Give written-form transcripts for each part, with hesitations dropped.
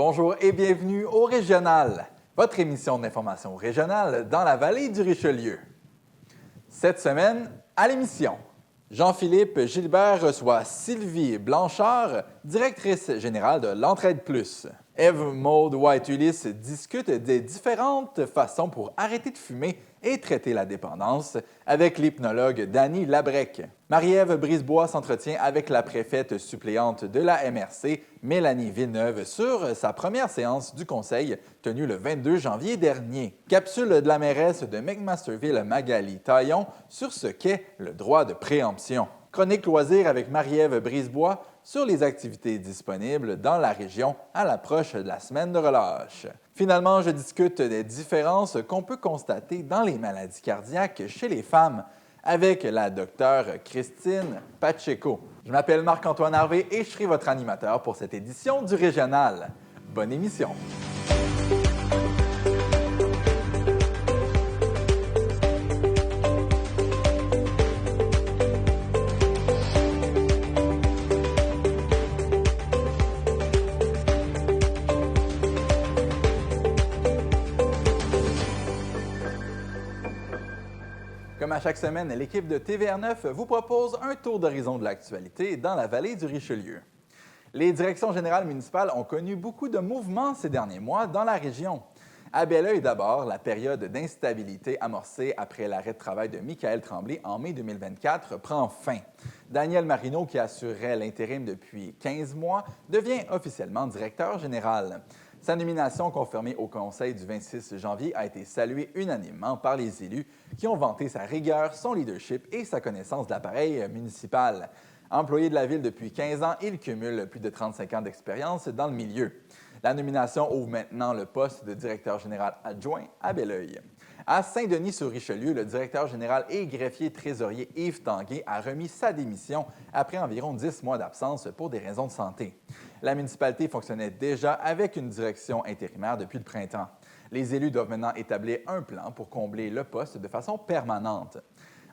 Bonjour et bienvenue au Régional, votre émission d'information régionale dans la vallée du Richelieu. Cette semaine, à l'émission, Jean-Philippe Gilbert reçoit Sylvie Blanchard, directrice générale de l'Entraide Plus. Ève-Maude White-Ulysse discute des différentes façons pour arrêter de fumer et traiter la dépendance avec l'hypnologue Dany Labrec. Marie-Ève Brisebois s'entretient avec la préfète suppléante de la MRC, Mélanie Villeneuve, sur sa première séance du conseil tenue le 22 janvier dernier. Capsule de la mairesse de McMasterville, Magali Taillon, sur ce qu'est le droit de préemption. Chronique loisirs avec Marie-Ève Brisebois sur les activités disponibles dans la région à l'approche de la semaine de relâche. Finalement, je discute des différences qu'on peut constater dans les maladies cardiaques chez les femmes avec la docteure Christine Pacheco. Je m'appelle Marc-Antoine Harvey et je serai votre animateur pour cette édition du Régional. Bonne émission! Comme à chaque semaine, l'équipe de TVR9 vous propose un tour d'horizon de l'actualité dans la vallée du Richelieu. Les directions générales municipales ont connu beaucoup de mouvements ces derniers mois dans la région. À Belleuil d'abord, la période d'instabilité amorcée après l'arrêt de travail de Michaël Tremblay en mai 2024 prend fin. Daniel Marino, qui assurait l'intérim depuis 15 mois, devient officiellement directeur général. Sa nomination confirmée au conseil du 26 janvier a été saluée unanimement par les élus qui ont vanté sa rigueur, son leadership et sa connaissance de l'appareil municipal. Employé de la ville depuis 15 ans, il cumule plus de 35 ans d'expérience dans le milieu. La nomination ouvre maintenant le poste de directeur général adjoint à Belleuil. À Saint-Denis-sur-Richelieu, le directeur général et greffier trésorier Yves Tanguay a remis sa démission après environ 10 mois d'absence pour des raisons de santé. La municipalité fonctionnait déjà avec une direction intérimaire depuis le printemps. Les élus doivent maintenant établir un plan pour combler le poste de façon permanente.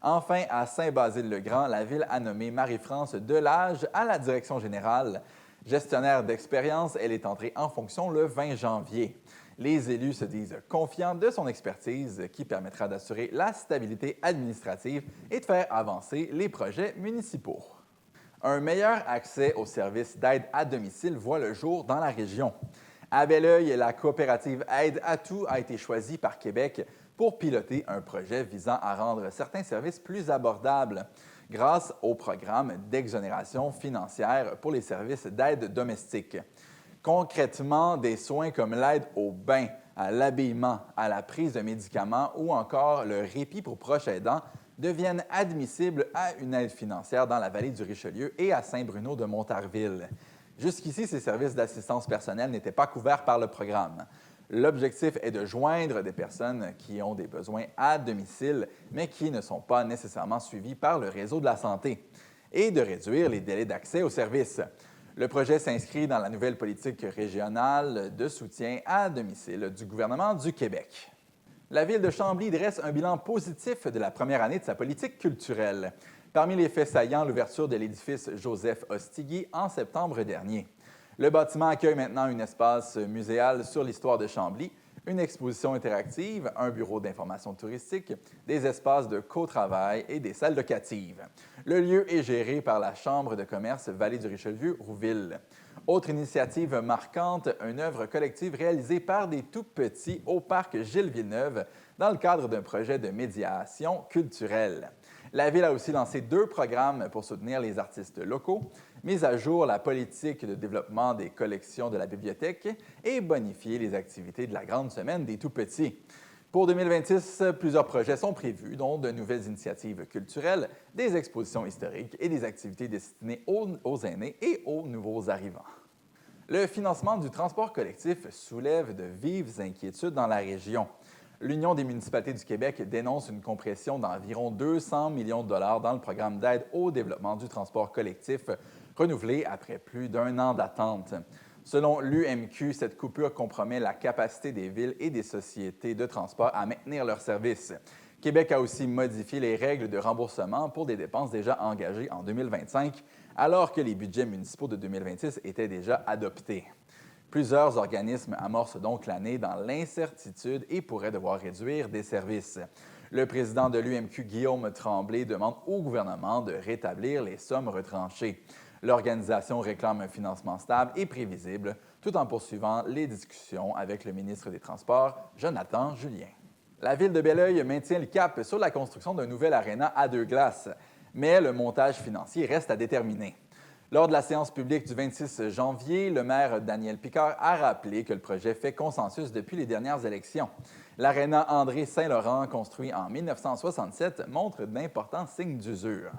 Enfin, à Saint-Basile-le-Grand, la ville a nommé Marie-France Delage à la direction générale. Gestionnaire d'expérience, elle est entrée en fonction le 20 janvier. Les élus se disent confiants de son expertise qui permettra d'assurer la stabilité administrative et de faire avancer les projets municipaux. Un meilleur accès aux services d'aide à domicile voit le jour dans la région. À Belleuil, la coopérative Aide à tout a été choisie par Québec pour piloter un projet visant à rendre certains services plus abordables grâce au programme d'exonération financière pour les services d'aide domestique. Concrètement, des soins comme l'aide au bain, à l'habillement, à la prise de médicaments ou encore le répit pour proches aidants deviennent admissibles à une aide financière dans la vallée du Richelieu et à Saint-Bruno de Montarville. Jusqu'ici, ces services d'assistance personnelle n'étaient pas couverts par le programme. L'objectif est de joindre des personnes qui ont des besoins à domicile, mais qui ne sont pas nécessairement suivies par le réseau de la santé, et de réduire les délais d'accès aux services. Le projet s'inscrit dans la nouvelle politique régionale de soutien à domicile du gouvernement du Québec. La ville de Chambly dresse un bilan positif de la première année de sa politique culturelle. Parmi les faits saillants, l'ouverture de l'édifice Joseph Ostigui en septembre dernier. Le bâtiment accueille maintenant un espace muséal sur l'histoire de Chambly, une exposition interactive, un bureau d'information touristique, des espaces de co-travail et des salles locatives. Le lieu est géré par la Chambre de commerce Vallée du Richelieu-Rouville. Autre initiative marquante, une œuvre collective réalisée par des tout-petits au parc Gilles Villeneuve dans le cadre d'un projet de médiation culturelle. La Ville a aussi lancé 2 programmes pour soutenir les artistes locaux, mise à jour la politique de développement des collections de la bibliothèque et bonifier les activités de la Grande Semaine des Tout-Petits. Pour 2026, plusieurs projets sont prévus, dont de nouvelles initiatives culturelles, des expositions historiques et des activités destinées aux aînés et aux nouveaux arrivants. Le financement du transport collectif soulève de vives inquiétudes dans la région. L'Union des municipalités du Québec dénonce une compression d'environ 200 millions de dollars dans le programme d'aide au développement du transport collectif, renouvelé après plus d'1 an d'attente. Selon l'UMQ, cette coupure compromet la capacité des villes et des sociétés de transport à maintenir leurs services. Québec a aussi modifié les règles de remboursement pour des dépenses déjà engagées en 2025, alors que les budgets municipaux de 2026 étaient déjà adoptés. Plusieurs organismes amorcent donc l'année dans l'incertitude et pourraient devoir réduire des services. Le président de l'UMQ, Guillaume Tremblay, demande au gouvernement de rétablir les sommes retranchées. L'organisation réclame un financement stable et prévisible, tout en poursuivant les discussions avec le ministre des Transports, Jonathan Julien. La ville de Belleuil maintient le cap sur la construction d'un nouvel aréna à deux glaces, mais le montage financier reste à déterminer. Lors de la séance publique du 26 janvier, le maire Daniel Picard a rappelé que le projet fait consensus depuis les dernières élections. L'aréna André Saint-Laurent, construit en 1967, montre d'importants signes d'usure.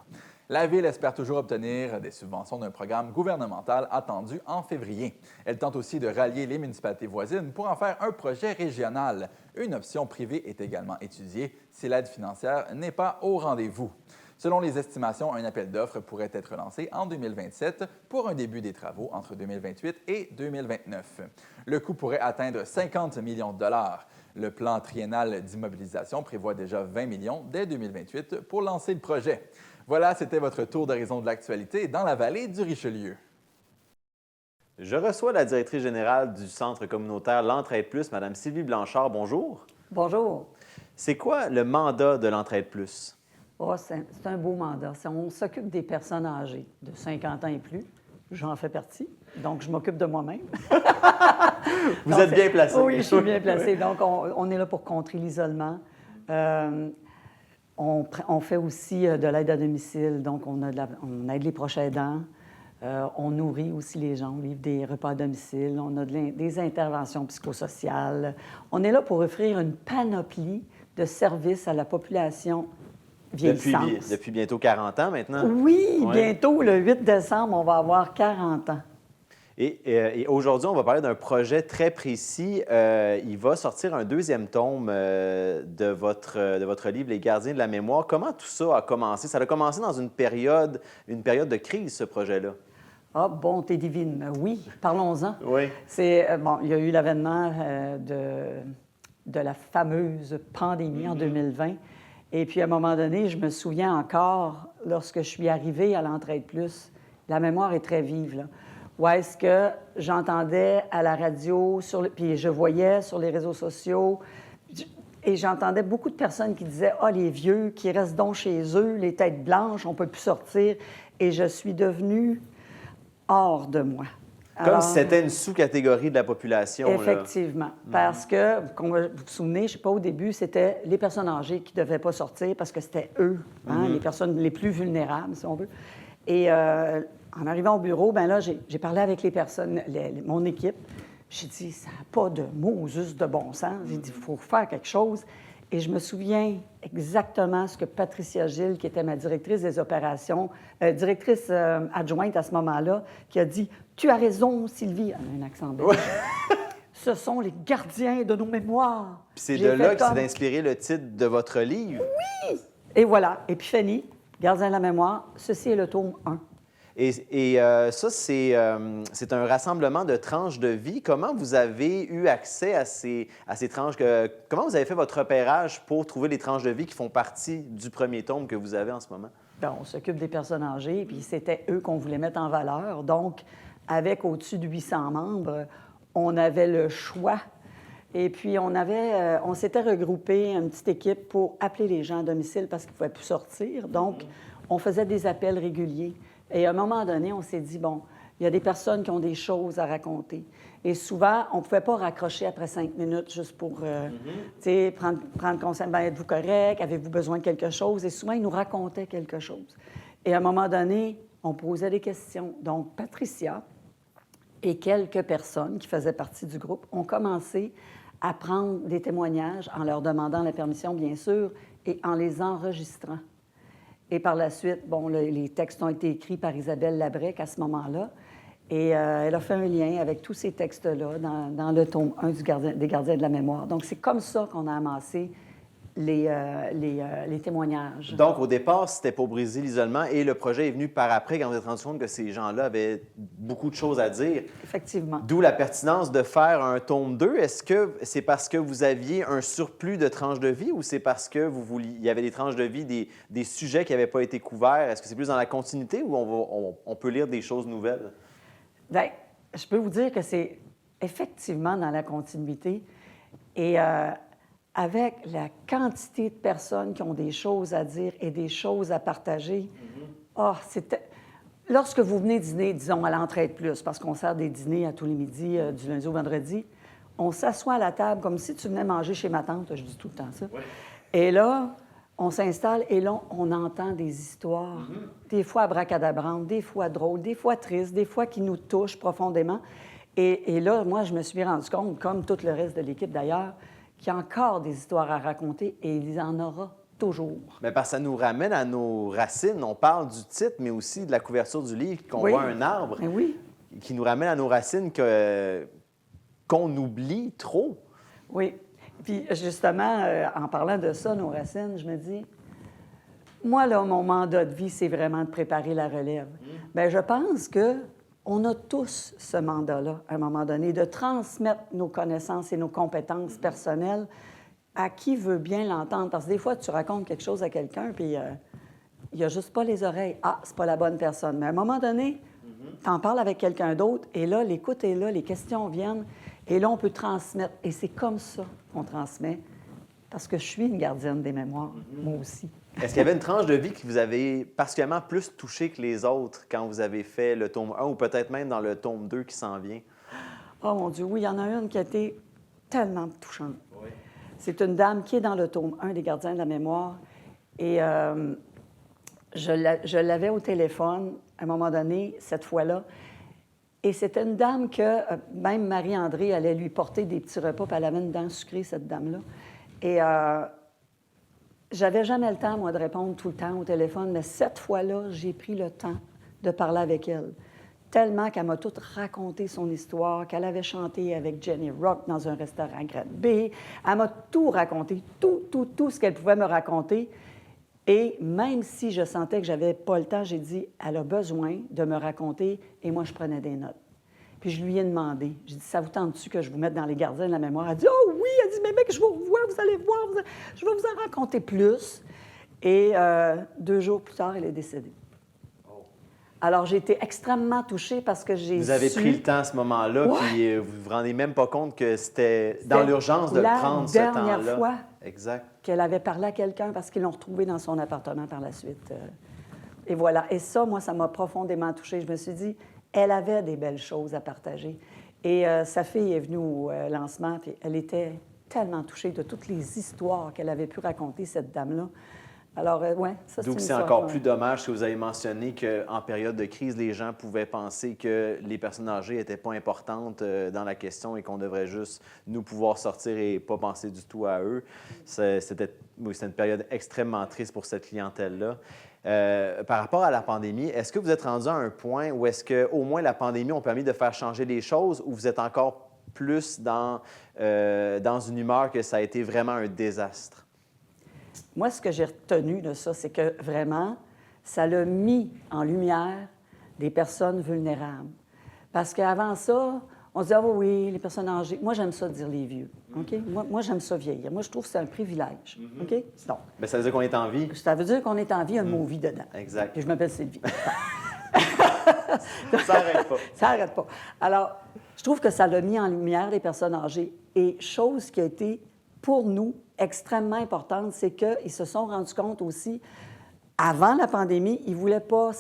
La Ville espère toujours obtenir des subventions d'un programme gouvernemental attendu en février. Elle tente aussi de rallier les municipalités voisines pour en faire un projet régional. Une option privée est également étudiée si l'aide financière n'est pas au rendez-vous. Selon les estimations, un appel d'offres pourrait être lancé en 2027 pour un début des travaux entre 2028 et 2029. Le coût pourrait atteindre 50 millions de dollars. Le plan triennal d'immobilisation prévoit déjà 20 millions dès 2028 pour lancer le projet. Voilà, c'était votre tour d'horizon de l'actualité dans la vallée du Richelieu. Je reçois la directrice générale du Centre communautaire L'Entraide Plus, Mme Sylvie Blanchard. Bonjour. Bonjour. C'est quoi le mandat de L'Entraide Plus? Oh, c'est un beau mandat. On s'occupe des personnes âgées de 50 ans et plus. J'en fais partie, donc je m'occupe de moi-même. Vous êtes bien placé. Oui, je suis bien placée. Donc, on est là pour contrer l'isolement. On fait aussi de l'aide à domicile, donc on aide les proches aidants. On nourrit aussi les gens, on livre des repas à domicile, on a des interventions psychosociales. On est là pour offrir une panoplie de services à la population vieillissante. Depuis bientôt 40 ans maintenant? Oui, ouais. Bientôt, le 8 décembre, on va avoir 40 ans. Et aujourd'hui, on va parler d'un projet très précis. Il va sortir un deuxième tome de votre livre, Les gardiens de la mémoire. Comment tout ça a commencé? Ça a commencé dans une période de crise, ce projet-là. Ah, bonté divine, oui, parlons-en. Oui. Bon, il y a eu l'avènement de la fameuse pandémie en 2020. Et puis, à un moment donné, je me souviens encore, lorsque je suis arrivée à l'Entraide Plus, la mémoire est très vive, là. Où est-ce que j'entendais à la radio, puis je voyais sur les réseaux sociaux, et j'entendais beaucoup de personnes qui disaient « Ah, les vieux qui restent donc chez eux, les têtes blanches, on ne peut plus sortir. » Et je suis devenue hors de moi. Comme si c'était une sous-catégorie de la population. Effectivement. Là. Parce que, comme vous vous souvenez, je ne sais pas, au début, c'était les personnes âgées qui ne devaient pas sortir parce que c'était eux, les personnes les plus vulnérables, si on veut. Et en arrivant au bureau, bien là, j'ai parlé avec les personnes, mon équipe. J'ai dit, ça n'a pas de mots juste de bon sens. J'ai dit, il faut faire quelque chose. Et je me souviens exactement ce que Patricia Gilles, qui était ma directrice des opérations, directrice adjointe à ce moment-là, qui a dit, « Tu as raison, Sylvie. » Elle a un accent belge. Ce sont les gardiens de nos mémoires. Puis c'est de là que s'est inspiré le titre de votre livre. Oui! Et voilà, Épiphanie, Gardien de la mémoire, ceci est le tome 1. Et ça, c'est un rassemblement de tranches de vie. Comment vous avez eu accès à ces tranches? Comment vous avez fait votre repérage pour trouver les tranches de vie qui font partie du premier tome que vous avez en ce moment? Bien, on s'occupe des personnes âgées, puis c'était eux qu'on voulait mettre en valeur. Donc, avec au-dessus de 800 membres, on avait le choix. Et puis, on s'était regroupé, une petite équipe, pour appeler les gens à domicile parce qu'ils ne pouvaient plus sortir. Donc, on faisait des appels réguliers. Et à un moment donné, on s'est dit, bon, il y a des personnes qui ont des choses à raconter. Et souvent, on ne pouvait pas raccrocher après 5 minutes juste pour prendre conseil. Ben, êtes-vous correct? Avez-vous besoin de quelque chose? Et souvent, ils nous racontaient quelque chose. Et à un moment donné, on posait des questions. Donc, Patricia et quelques personnes qui faisaient partie du groupe ont commencé à prendre des témoignages en leur demandant la permission, bien sûr, et en les enregistrant. Et par la suite, bon, les textes ont été écrits par Isabelle Labrec à ce moment-là. Et elle a fait un lien avec tous ces textes-là dans le tome 1 des Gardiens de la mémoire. Donc, c'est comme ça qu'on a amassé les témoignages. Donc, au départ, c'était pour briser l'isolement et le projet est venu par après quand vous êtes rendu compte que ces gens-là avaient beaucoup de choses à dire. Effectivement. D'où la pertinence de faire un tome 2. Est-ce que c'est parce que vous aviez un surplus de tranches de vie ou c'est parce que il y avait des tranches de vie, des sujets qui n'avaient pas été couverts? Est-ce que c'est plus dans la continuité ou on peut lire des choses nouvelles? Bien, je peux vous dire que c'est effectivement dans la continuité. Et avec la quantité de personnes qui ont des choses à dire et des choses à partager, c'était... Lorsque vous venez dîner, disons, à l'Entraide Plus, parce qu'on sert des dîners à tous les midis, du lundi au vendredi, on s'assoit à la table comme si tu venais manger chez ma tante, je dis tout le temps ça. Ouais. Et là, on s'installe et là, on entend des histoires, des fois abracadabrantes, des fois drôles, des fois tristes, des fois qui nous touchent profondément. Et là, moi, je me suis rendu compte, comme tout le reste de l'équipe d'ailleurs, qu'il y a encore des histoires à raconter et il y en aura toujours. Mais parce que ça nous ramène à nos racines. On parle du titre, mais aussi de la couverture du livre, qu'on Oui. voit un arbre, Mais oui. qui nous ramène à nos racines qu'on oublie trop. Oui. Puis justement, en parlant de ça, nos racines, je me dis, moi, là, mon mandat de vie, c'est vraiment de préparer la relève. Bien, je pense que on a tous ce mandat-là, à un moment donné, de transmettre nos connaissances et nos compétences personnelles à qui veut bien l'entendre. Parce que des fois, tu racontes quelque chose à quelqu'un, puis il n'y a juste pas les oreilles. Ah, c'est pas la bonne personne. Mais à un moment donné, tu en parles avec quelqu'un d'autre, et là, l'écoute est là, les questions viennent, et là, on peut transmettre. Et c'est comme ça qu'on transmet, parce que je suis une gardienne des mémoires, moi aussi. Est-ce qu'il y avait une tranche de vie qui vous avait particulièrement plus touché que les autres quand vous avez fait le tome 1 ou peut-être même dans le tome 2 qui s'en vient? Oh mon Dieu, oui, il y en a une qui a été tellement touchante. Oui. C'est une dame qui est dans le tome 1 des Gardiens de la mémoire. Et je l'avais au téléphone à un moment donné, cette fois-là. Et c'était une dame que même Marie-André allait lui porter des petits repas, puis elle avait une dent sucrée, cette dame-là. Et j'avais jamais le temps, moi, de répondre tout le temps au téléphone, mais cette fois-là, j'ai pris le temps de parler avec elle. Tellement qu'elle m'a tout raconté son histoire, qu'elle avait chanté avec Jenny Rock dans un restaurant grade B. Elle m'a tout raconté, tout ce qu'elle pouvait me raconter. Et même si je sentais que j'avais pas le temps, j'ai dit, elle a besoin de me raconter, et moi, je prenais des notes. Puis je lui ai demandé, j'ai dit, ça vous tente-tu que je vous mette dans les gardiens de la mémoire? Elle dit, oh oui! Elle dit, mais mec, je vous revois, vous allez voir, je vais vous en raconter plus. Et 2 jours plus tard, elle est décédée. Alors, j'ai été extrêmement touchée parce que j'ai Vous avez su... pris le temps à ce moment-là, Ouais. puis vous ne vous rendez même pas compte que c'était dans l'urgence de le prendre, ce la temps-là. dernière fois exact. qu'elle avait parlé à quelqu'un parce qu'ils l'ont retrouvée dans son appartement par la suite. Et voilà. Et ça, moi, ça m'a profondément touchée. Je me suis dit, elle avait des belles choses à partager. Et sa fille est venue au lancement, puis elle était tellement touchée de toutes les histoires qu'elle avait pu raconter, cette dame-là. Alors, oui, ça, Donc, c'est encore plus dommage que vous avez mentionné qu'en période de crise, les gens pouvaient penser que les personnes âgées n'étaient pas importantes dans la question et qu'on devrait juste nous pouvoir sortir et pas penser du tout à eux. C'était une période extrêmement triste pour cette clientèle-là. Par rapport à la pandémie, est-ce que vous êtes rendu à un point où est-ce qu'au moins la pandémie a permis de faire changer les choses ou vous êtes encore plus dans une humeur que ça a été vraiment un désastre? Moi, ce que j'ai retenu de ça, c'est que vraiment, ça l'a mis en lumière des personnes vulnérables. Parce qu'avant ça, on se disait, ah oui, les personnes âgées. Moi, j'aime ça dire les vieux. OK? Moi j'aime ça vieillir. Moi, je trouve que c'est un privilège. OK? Donc, bien, ça veut dire qu'on est en vie. Ça veut dire qu'on est en vie, il y a le mot vie dedans. Exact. Et je m'appelle Sylvie. Ça n'arrête pas. Ça n'arrête pas. Alors, je trouve que ça l'a mis en lumière les personnes âgées. Et chose qui a été, pour nous, extrêmement importante, c'est qu'ils se sont rendus compte aussi, avant la pandémie, ils ne voulaient pas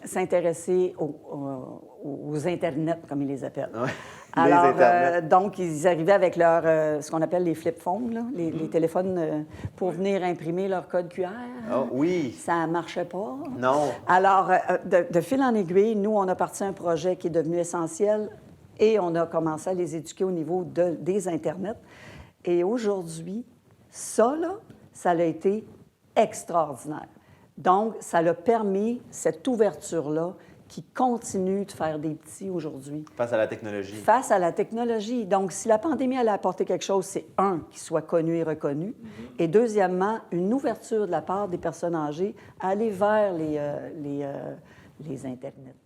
s'intéresser aux Internet, comme ils les appellent. Ouais. Alors, donc, ils arrivaient avec ce qu'on appelle les flip phones, là, les téléphones pour venir imprimer leur code QR. Oh, oui. Ça ne marchait pas. Non. Alors, de fil en aiguille, nous, on a parti un projet qui est devenu essentiel et on a commencé à les éduquer au niveau des Internet. Et aujourd'hui, ça, là, ça a été extraordinaire. Donc, ça a permis cette ouverture-là qui continue de faire des petits aujourd'hui. Face à la technologie. Face à la technologie. Donc, si la pandémie allait apporter quelque chose, c'est qu'il soit connu et reconnu. Et deuxièmement, une ouverture de la part des personnes âgées à aller vers les Internets.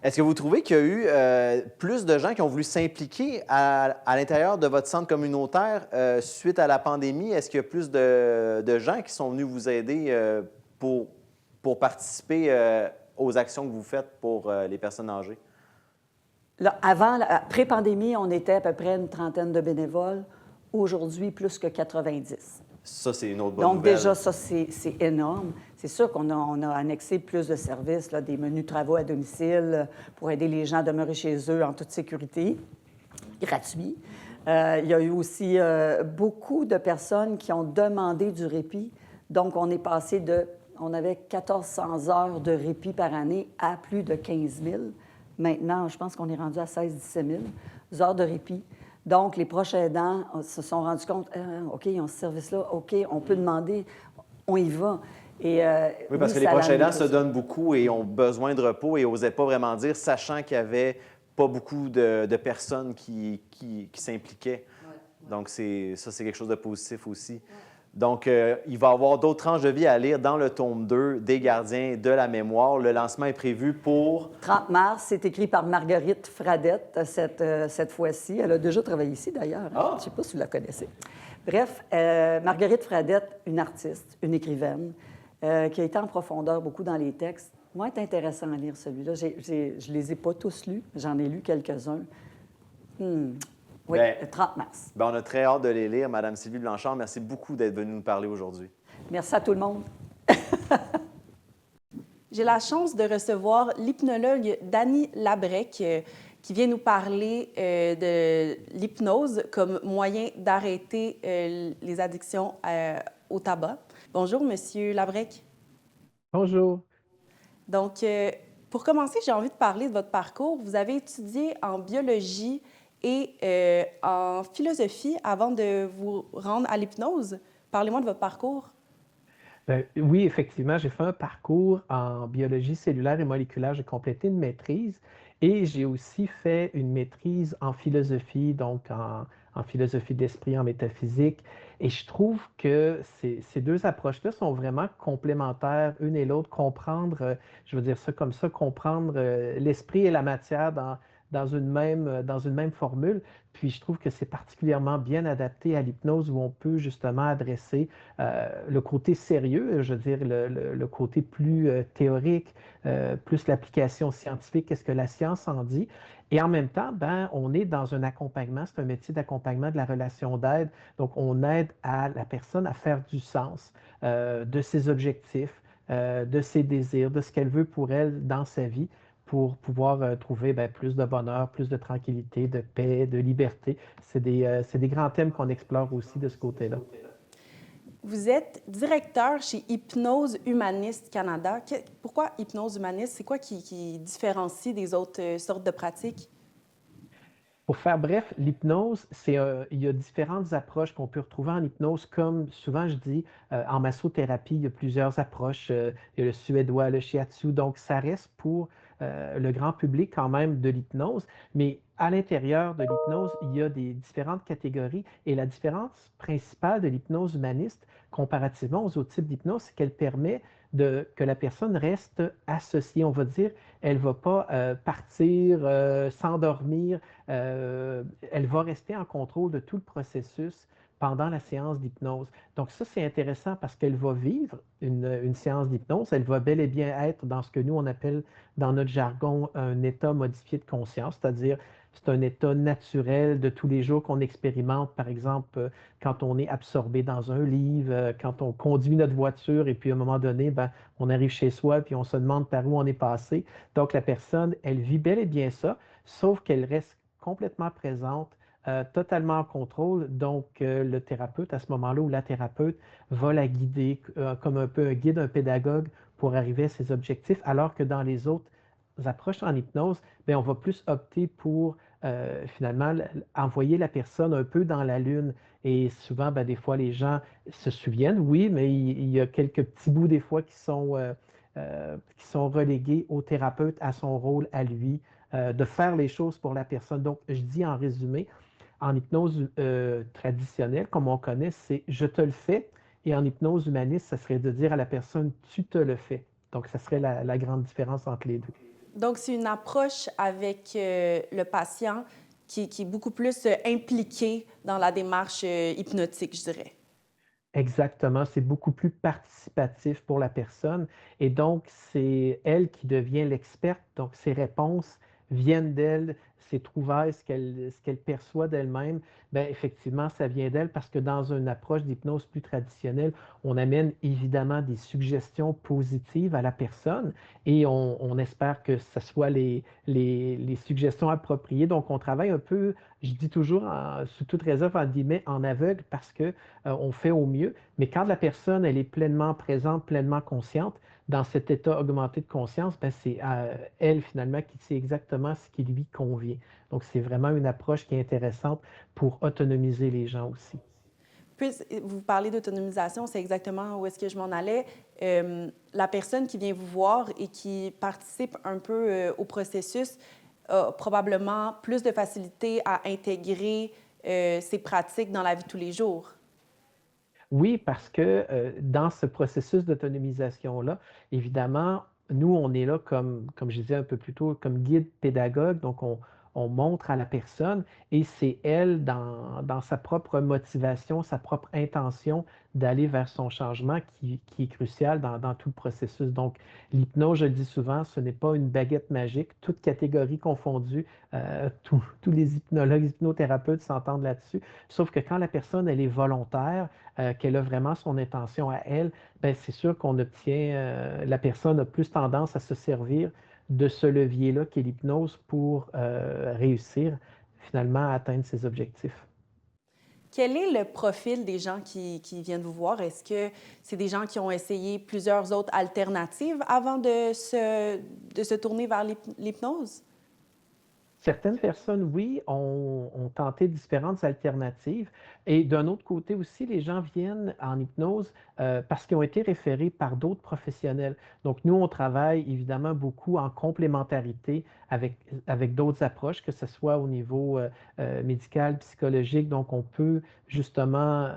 Est-ce que vous trouvez qu'il y a eu plus de gens qui ont voulu s'impliquer à l'intérieur de votre centre communautaire suite à la pandémie? Est-ce qu'il y a plus de gens qui sont venus vous aider pour participer aux actions que vous faites pour les personnes âgées? Là, pré-pandémie, on était à peu près une trentaine de bénévoles. Aujourd'hui, plus que 90. Ça, c'est une autre bonne Donc, nouvelle. déjà, ça, c'est énorme. C'est sûr on a annexé plus de services, là, des menus travaux à domicile pour aider les gens à demeurer chez eux en toute sécurité, gratuit. Il y a eu aussi beaucoup de personnes qui ont demandé du répit. Donc, on est passé on avait 1 400 heures de répit par année à plus de 15 000. Maintenant, je pense qu'on est rendu à 16 000 heures de répit. Donc, les proches aidants se sont rendus compte, OK, ils ont ce service-là, OK, on peut demander, on y va. Et, oui, parce que les proches aidants se donnent beaucoup et ont besoin de repos et n'osaient pas vraiment dire, sachant qu'il n'y avait pas beaucoup de personnes qui s'impliquaient. Ouais. Donc, ça, c'est quelque chose de positif aussi. Ouais. Donc, il va y avoir d'autres tranches de vie à lire dans le tome 2 des Gardiens de la mémoire. Le lancement est prévu pour... 30 mars, c'est écrit par Marguerite Fradette cette fois-ci. Elle a déjà travaillé ici, d'ailleurs. Ah. Je ne sais pas si vous la connaissez. Bref, Marguerite Fradette, une artiste, une écrivaine, qui a été en profondeur beaucoup dans les textes. Moi, c'est intéressant à lire celui-là. Je ne les ai pas tous lus, j'en ai lu quelques-uns. Oui, le 30 mars. On a très hâte de les lire. Madame Sylvie Blanchard, merci beaucoup d'être venue nous parler aujourd'hui. Merci à tout le monde. J'ai la chance de recevoir l'hypnologue Dany Labrec qui vient nous parler de l'hypnose comme moyen d'arrêter les addictions au tabac. Bonjour, Monsieur Labrec. Bonjour. Donc, pour commencer, j'ai envie de parler de votre parcours. Vous avez étudié en biologie et en philosophie avant de vous rendre à l'hypnose. Parlez-moi de votre parcours. Oui, effectivement, j'ai fait un parcours en biologie cellulaire et moléculaire. J'ai complété une maîtrise et j'ai aussi fait une maîtrise en philosophie, donc en philosophie d'esprit, en métaphysique. Et je trouve que ces deux approches-là sont vraiment complémentaires, une et l'autre. Comprendre, je veux dire ça comme ça, comprendre l'esprit et la matière dans une même formule. Puis je trouve que c'est particulièrement bien adapté à l'hypnose où on peut justement adresser le côté sérieux, je veux dire le côté plus théorique, plus l'application scientifique, qu'est-ce que la science en dit. Et en même temps, on est dans un accompagnement, c'est un métier d'accompagnement de la relation d'aide. Donc, on aide à la personne à faire du sens de ses objectifs, de ses désirs, de ce qu'elle veut pour elle dans sa vie, pour pouvoir trouver plus de bonheur, plus de tranquillité, de paix, de liberté. C'est des grands thèmes qu'on explore aussi de ce côté-là. Vous êtes directeur chez Hypnose Humaniste Canada. Pourquoi Hypnose Humaniste? C'est quoi qui différencie des autres sortes de pratiques? Pour faire bref, l'hypnose, il y a différentes approches qu'on peut retrouver en hypnose. Comme souvent je dis, en massothérapie, il y a plusieurs approches. Il y a le suédois, le shiatsu. Donc, ça reste pour le grand public quand même de l'hypnose. Mais à l'intérieur de l'hypnose, il y a des différentes catégories. Et la différence principale de l'hypnose humaniste, comparativement aux autres types d'hypnose, c'est qu'elle permet que la personne reste associée. On va dire, elle ne va pas partir, s'endormir. Elle va rester en contrôle de tout le processus pendant la séance d'hypnose. Donc ça, c'est intéressant parce qu'elle va vivre une séance d'hypnose. Elle va bel et bien être dans ce que nous, on appelle dans notre jargon un état modifié de conscience, c'est-à-dire c'est un état naturel de tous les jours qu'on expérimente, par exemple, quand on est absorbé dans un livre, quand on conduit notre voiture et puis à un moment donné, on arrive chez soi puis on se demande par où on est passé. Donc la personne, elle vit bel et bien ça, sauf qu'elle reste complètement présente, totalement en contrôle. Donc le thérapeute, à ce moment-là, ou la thérapeute va la guider comme un peu un guide, un pédagogue pour arriver à ses objectifs, alors que dans les autres approches en hypnose, on va plus opter pour finalement envoyer la personne un peu dans la lune. Et souvent, des fois, les gens se souviennent, oui, mais il y a quelques petits bouts des fois qui sont relégués au thérapeute, à son rôle, à lui, de faire les choses pour la personne. Donc, je dis en résumé, en hypnose traditionnelle, comme on connaît, c'est « je te le fais ». Et en hypnose humaniste, ça serait de dire à la personne « tu te le fais ». Donc, ça serait la grande différence entre les deux. Donc, c'est une approche avec le patient qui est beaucoup plus impliqué dans la démarche hypnotique, je dirais. Exactement, c'est beaucoup plus participatif pour la personne et donc c'est elle qui devient l'experte. Donc ses réponses viennent d'elle, ses trouvailles, ce qu'elle perçoit d'elle-même, ben effectivement, ça vient d'elle parce que dans une approche d'hypnose plus traditionnelle, on amène évidemment des suggestions positives à la personne et on espère que ce soit les suggestions appropriées. Donc, on travaille un peu, je dis toujours, sous toute réserve, en guillemets, en aveugle parce que on fait au mieux. Mais quand la personne, elle est pleinement présente, pleinement consciente, dans cet état augmenté de conscience, ben, c'est elle, finalement, qui sait exactement ce qui lui convient. Donc, c'est vraiment une approche qui est intéressante pour autonomiser les gens aussi. Puis, vous parlez d'autonomisation, c'est exactement où est-ce que je m'en allais. La personne qui vient vous voir et qui participe un peu au processus a probablement plus de facilité à intégrer ces pratiques dans la vie de tous les jours. Oui, parce que dans ce processus d'autonomisation-là, évidemment, nous, on est là comme je disais un peu plus tôt, comme guide pédagogue, donc on montre à la personne et c'est elle, dans sa propre motivation, sa propre intention d'aller vers son changement qui est crucial dans tout le processus. Donc, l'hypnose, je le dis souvent, ce n'est pas une baguette magique, toute catégorie confondue, tous les hypnologues, hypnothérapeutes s'entendent là-dessus, sauf que quand la personne, elle est volontaire, qu'elle a vraiment son intention à elle, ben c'est sûr qu'on obtient, la personne a plus tendance à se servir de ce levier-là qui est l'hypnose pour réussir finalement à atteindre ses objectifs. Quel est le profil des gens qui viennent vous voir? Est-ce que c'est des gens qui ont essayé plusieurs autres alternatives avant de se tourner vers l'hypnose? Certaines personnes, oui, ont tenté différentes alternatives. Et d'un autre côté aussi, les gens viennent en hypnose parce qu'ils ont été référés par d'autres professionnels. Donc, nous, on travaille évidemment beaucoup en complémentarité avec d'autres approches, que ce soit au niveau médical, psychologique. Donc, on peut justement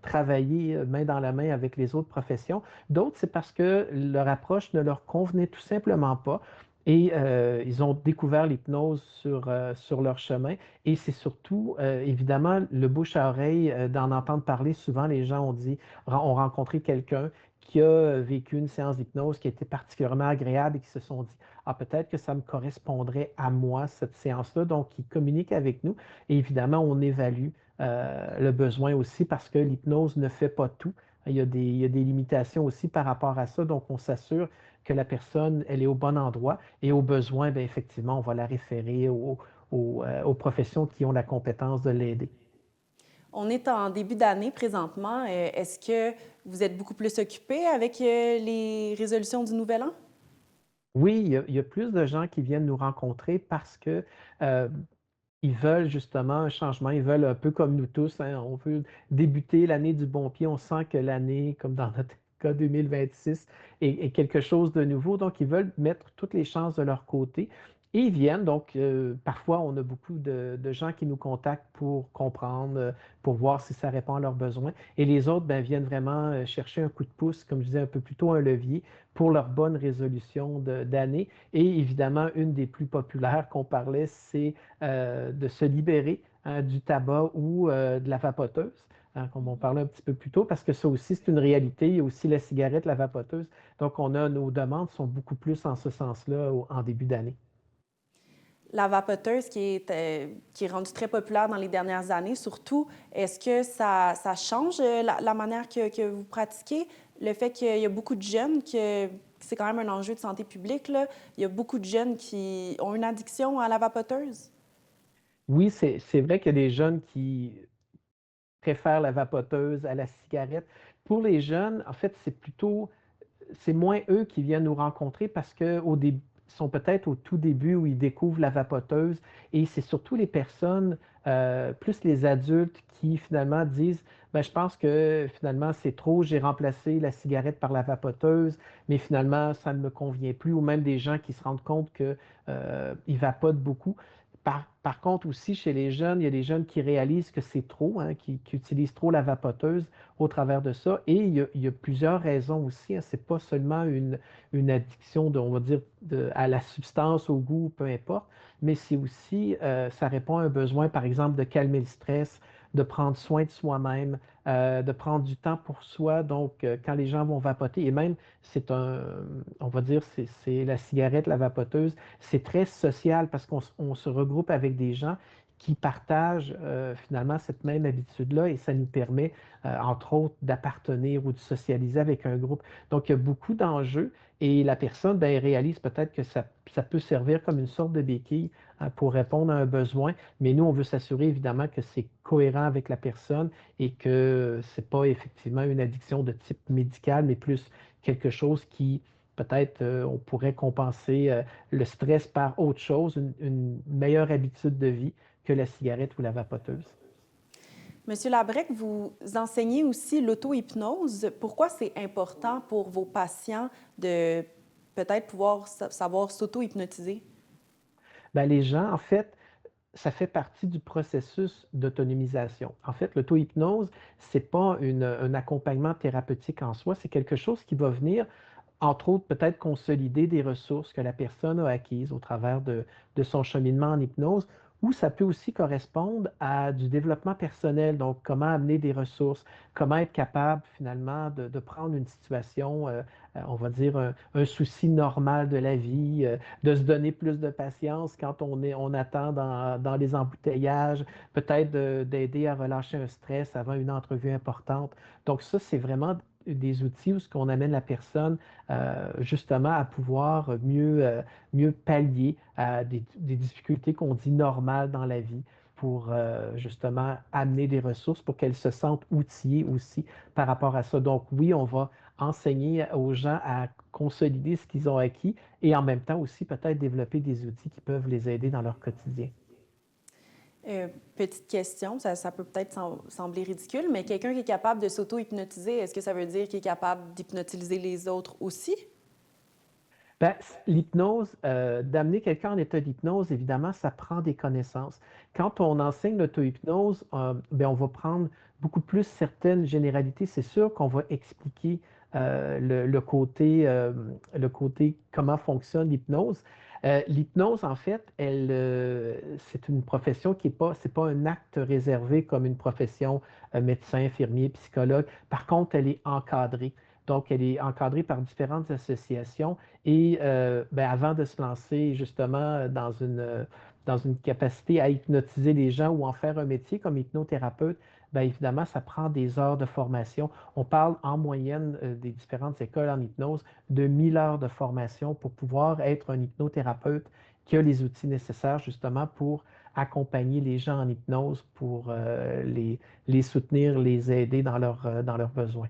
travailler main dans la main avec les autres professions. D'autres, c'est parce que leur approche ne leur convenait tout simplement pas. Et ils ont découvert l'hypnose sur leur chemin. Et c'est surtout, évidemment, le bouche à oreille d'en entendre parler. Souvent, les gens ont rencontré quelqu'un qui a vécu une séance d'hypnose qui était particulièrement agréable et qui se sont dit, ah, peut-être que ça me correspondrait à moi, cette séance-là. Donc, ils communiquent avec nous. Et évidemment, on évalue le besoin aussi parce que l'hypnose ne fait pas tout. Il y a des limitations aussi par rapport à ça. Donc, on s'assure que la personne, elle est au bon endroit et au besoin, bien, effectivement, on va la référer aux professions qui ont la compétence de l'aider. On est en début d'année présentement. Est-ce que vous êtes beaucoup plus occupé avec les résolutions du Nouvel An? Oui, il y a plus de gens qui viennent nous rencontrer parce que euh, ils veulent justement un changement, ils veulent un peu comme nous tous, hein, on veut débuter l'année du bon pied, on sent que l'année, comme dans notre cas 2026, est quelque chose de nouveau, donc ils veulent mettre toutes les chances de leur côté. Et ils viennent, donc parfois on a beaucoup de gens qui nous contactent pour comprendre, pour voir si ça répond à leurs besoins. Et les autres ben, viennent vraiment chercher un coup de pouce, comme je disais un peu plus tôt, un levier pour leur bonne résolution d'année. Et évidemment, une des plus populaires qu'on parlait, c'est de se libérer hein, du tabac ou de la vapoteuse, hein, comme on parlait un petit peu plus tôt, parce que ça aussi, c'est une réalité. Il y a aussi la cigarette, la vapoteuse. Donc, nos demandes sont beaucoup plus en ce sens-là en début d'année. La vapoteuse qui est rendue très populaire dans les dernières années, surtout, est-ce que ça change la manière que vous pratiquez? Le fait qu'il y a beaucoup de jeunes, que c'est quand même un enjeu de santé publique, là, il y a beaucoup de jeunes qui ont une addiction à la vapoteuse? Oui, c'est vrai qu'il y a des jeunes qui préfèrent la vapoteuse à la cigarette. Pour les jeunes, en fait, c'est moins eux qui viennent nous rencontrer parce qu'au début, ils sont peut-être au tout début où ils découvrent la vapoteuse et c'est surtout les personnes, plus les adultes qui finalement disent, ben, je pense que finalement c'est trop, j'ai remplacé la cigarette par la vapoteuse, mais finalement ça ne me convient plus, ou même des gens qui se rendent compte qu'ils vapotent beaucoup. Par contre, aussi, chez les jeunes, il y a des jeunes qui réalisent que c'est trop, hein, qui utilisent trop la vapoteuse au travers de ça. Et il y a plusieurs raisons aussi. Hein. Ce n'est pas seulement une addiction, on va dire, à la substance, au goût, peu importe, mais c'est aussi, ça répond à un besoin, par exemple, de calmer le stress, de prendre soin de soi-même, de prendre du temps pour soi. Donc, quand les gens vont vapoter, et même, on va dire, c'est la cigarette, la vapoteuse, c'est très social parce qu'on se regroupe avec des gens qui partagent finalement cette même habitude-là et ça nous permet, entre autres, d'appartenir ou de socialiser avec un groupe. Donc, il y a beaucoup d'enjeux et la personne, ben, elle réalise peut-être que ça peut servir comme une sorte de béquille pour répondre à un besoin, mais nous, on veut s'assurer évidemment que c'est cohérent avec la personne et que ce n'est pas effectivement une addiction de type médical, mais plus quelque chose qui, peut-être, on pourrait compenser le stress par autre chose, une meilleure habitude de vie que la cigarette ou la vapoteuse. Monsieur Labrec, vous enseignez aussi l'auto-hypnose. Pourquoi c'est important pour vos patients de peut-être pouvoir savoir s'auto-hypnotiser? Bien, les gens, en fait, ça fait partie du processus d'autonomisation. En fait, l'auto-hypnose, ce n'est pas un accompagnement thérapeutique en soi, c'est quelque chose qui va venir, entre autres, peut-être consolider des ressources que la personne a acquises au travers de son cheminement en hypnose, ou ça peut aussi correspondre à du développement personnel, donc comment amener des ressources, comment être capable finalement de prendre une situation, on va dire un souci normal de la vie, de se donner plus de patience quand on attend dans les embouteillages, peut-être d'aider à relâcher un stress avant une entrevue importante. Donc ça, c'est vraiment des outils où ce qu'on amène la personne justement à pouvoir mieux pallier à des difficultés qu'on dit normales dans la vie pour justement amener des ressources pour qu'elles se sentent outillées aussi par rapport à ça. Donc oui, on va enseigner aux gens à consolider ce qu'ils ont acquis et en même temps aussi peut-être développer des outils qui peuvent les aider dans leur quotidien. Petite question, ça peut peut-être sembler ridicule, mais quelqu'un qui est capable de s'auto-hypnotiser, est-ce que ça veut dire qu'il est capable d'hypnotiser les autres aussi? Ben, l'hypnose, d'amener quelqu'un en état d'hypnose, évidemment, ça prend des connaissances. Quand on enseigne l'auto-hypnose, ben, on va prendre beaucoup plus certaines généralités. C'est sûr qu'on va expliquer le côté comment fonctionne l'hypnose. L'hypnose, en fait, c'est une profession qui n'est pas, c'est pas un acte réservé comme une profession médecin, infirmier, psychologue. Par contre, elle est encadrée. Donc, elle est encadrée par différentes associations et ben, avant de se lancer justement dans une capacité à hypnotiser les gens ou en faire un métier comme hypnothérapeute, bien évidemment, ça prend des heures de formation. On parle en moyenne des différentes écoles en hypnose de 1000 heures de formation pour pouvoir être un hypnothérapeute qui a les outils nécessaires justement pour accompagner les gens en hypnose, pour les soutenir, les aider dans leurs besoins.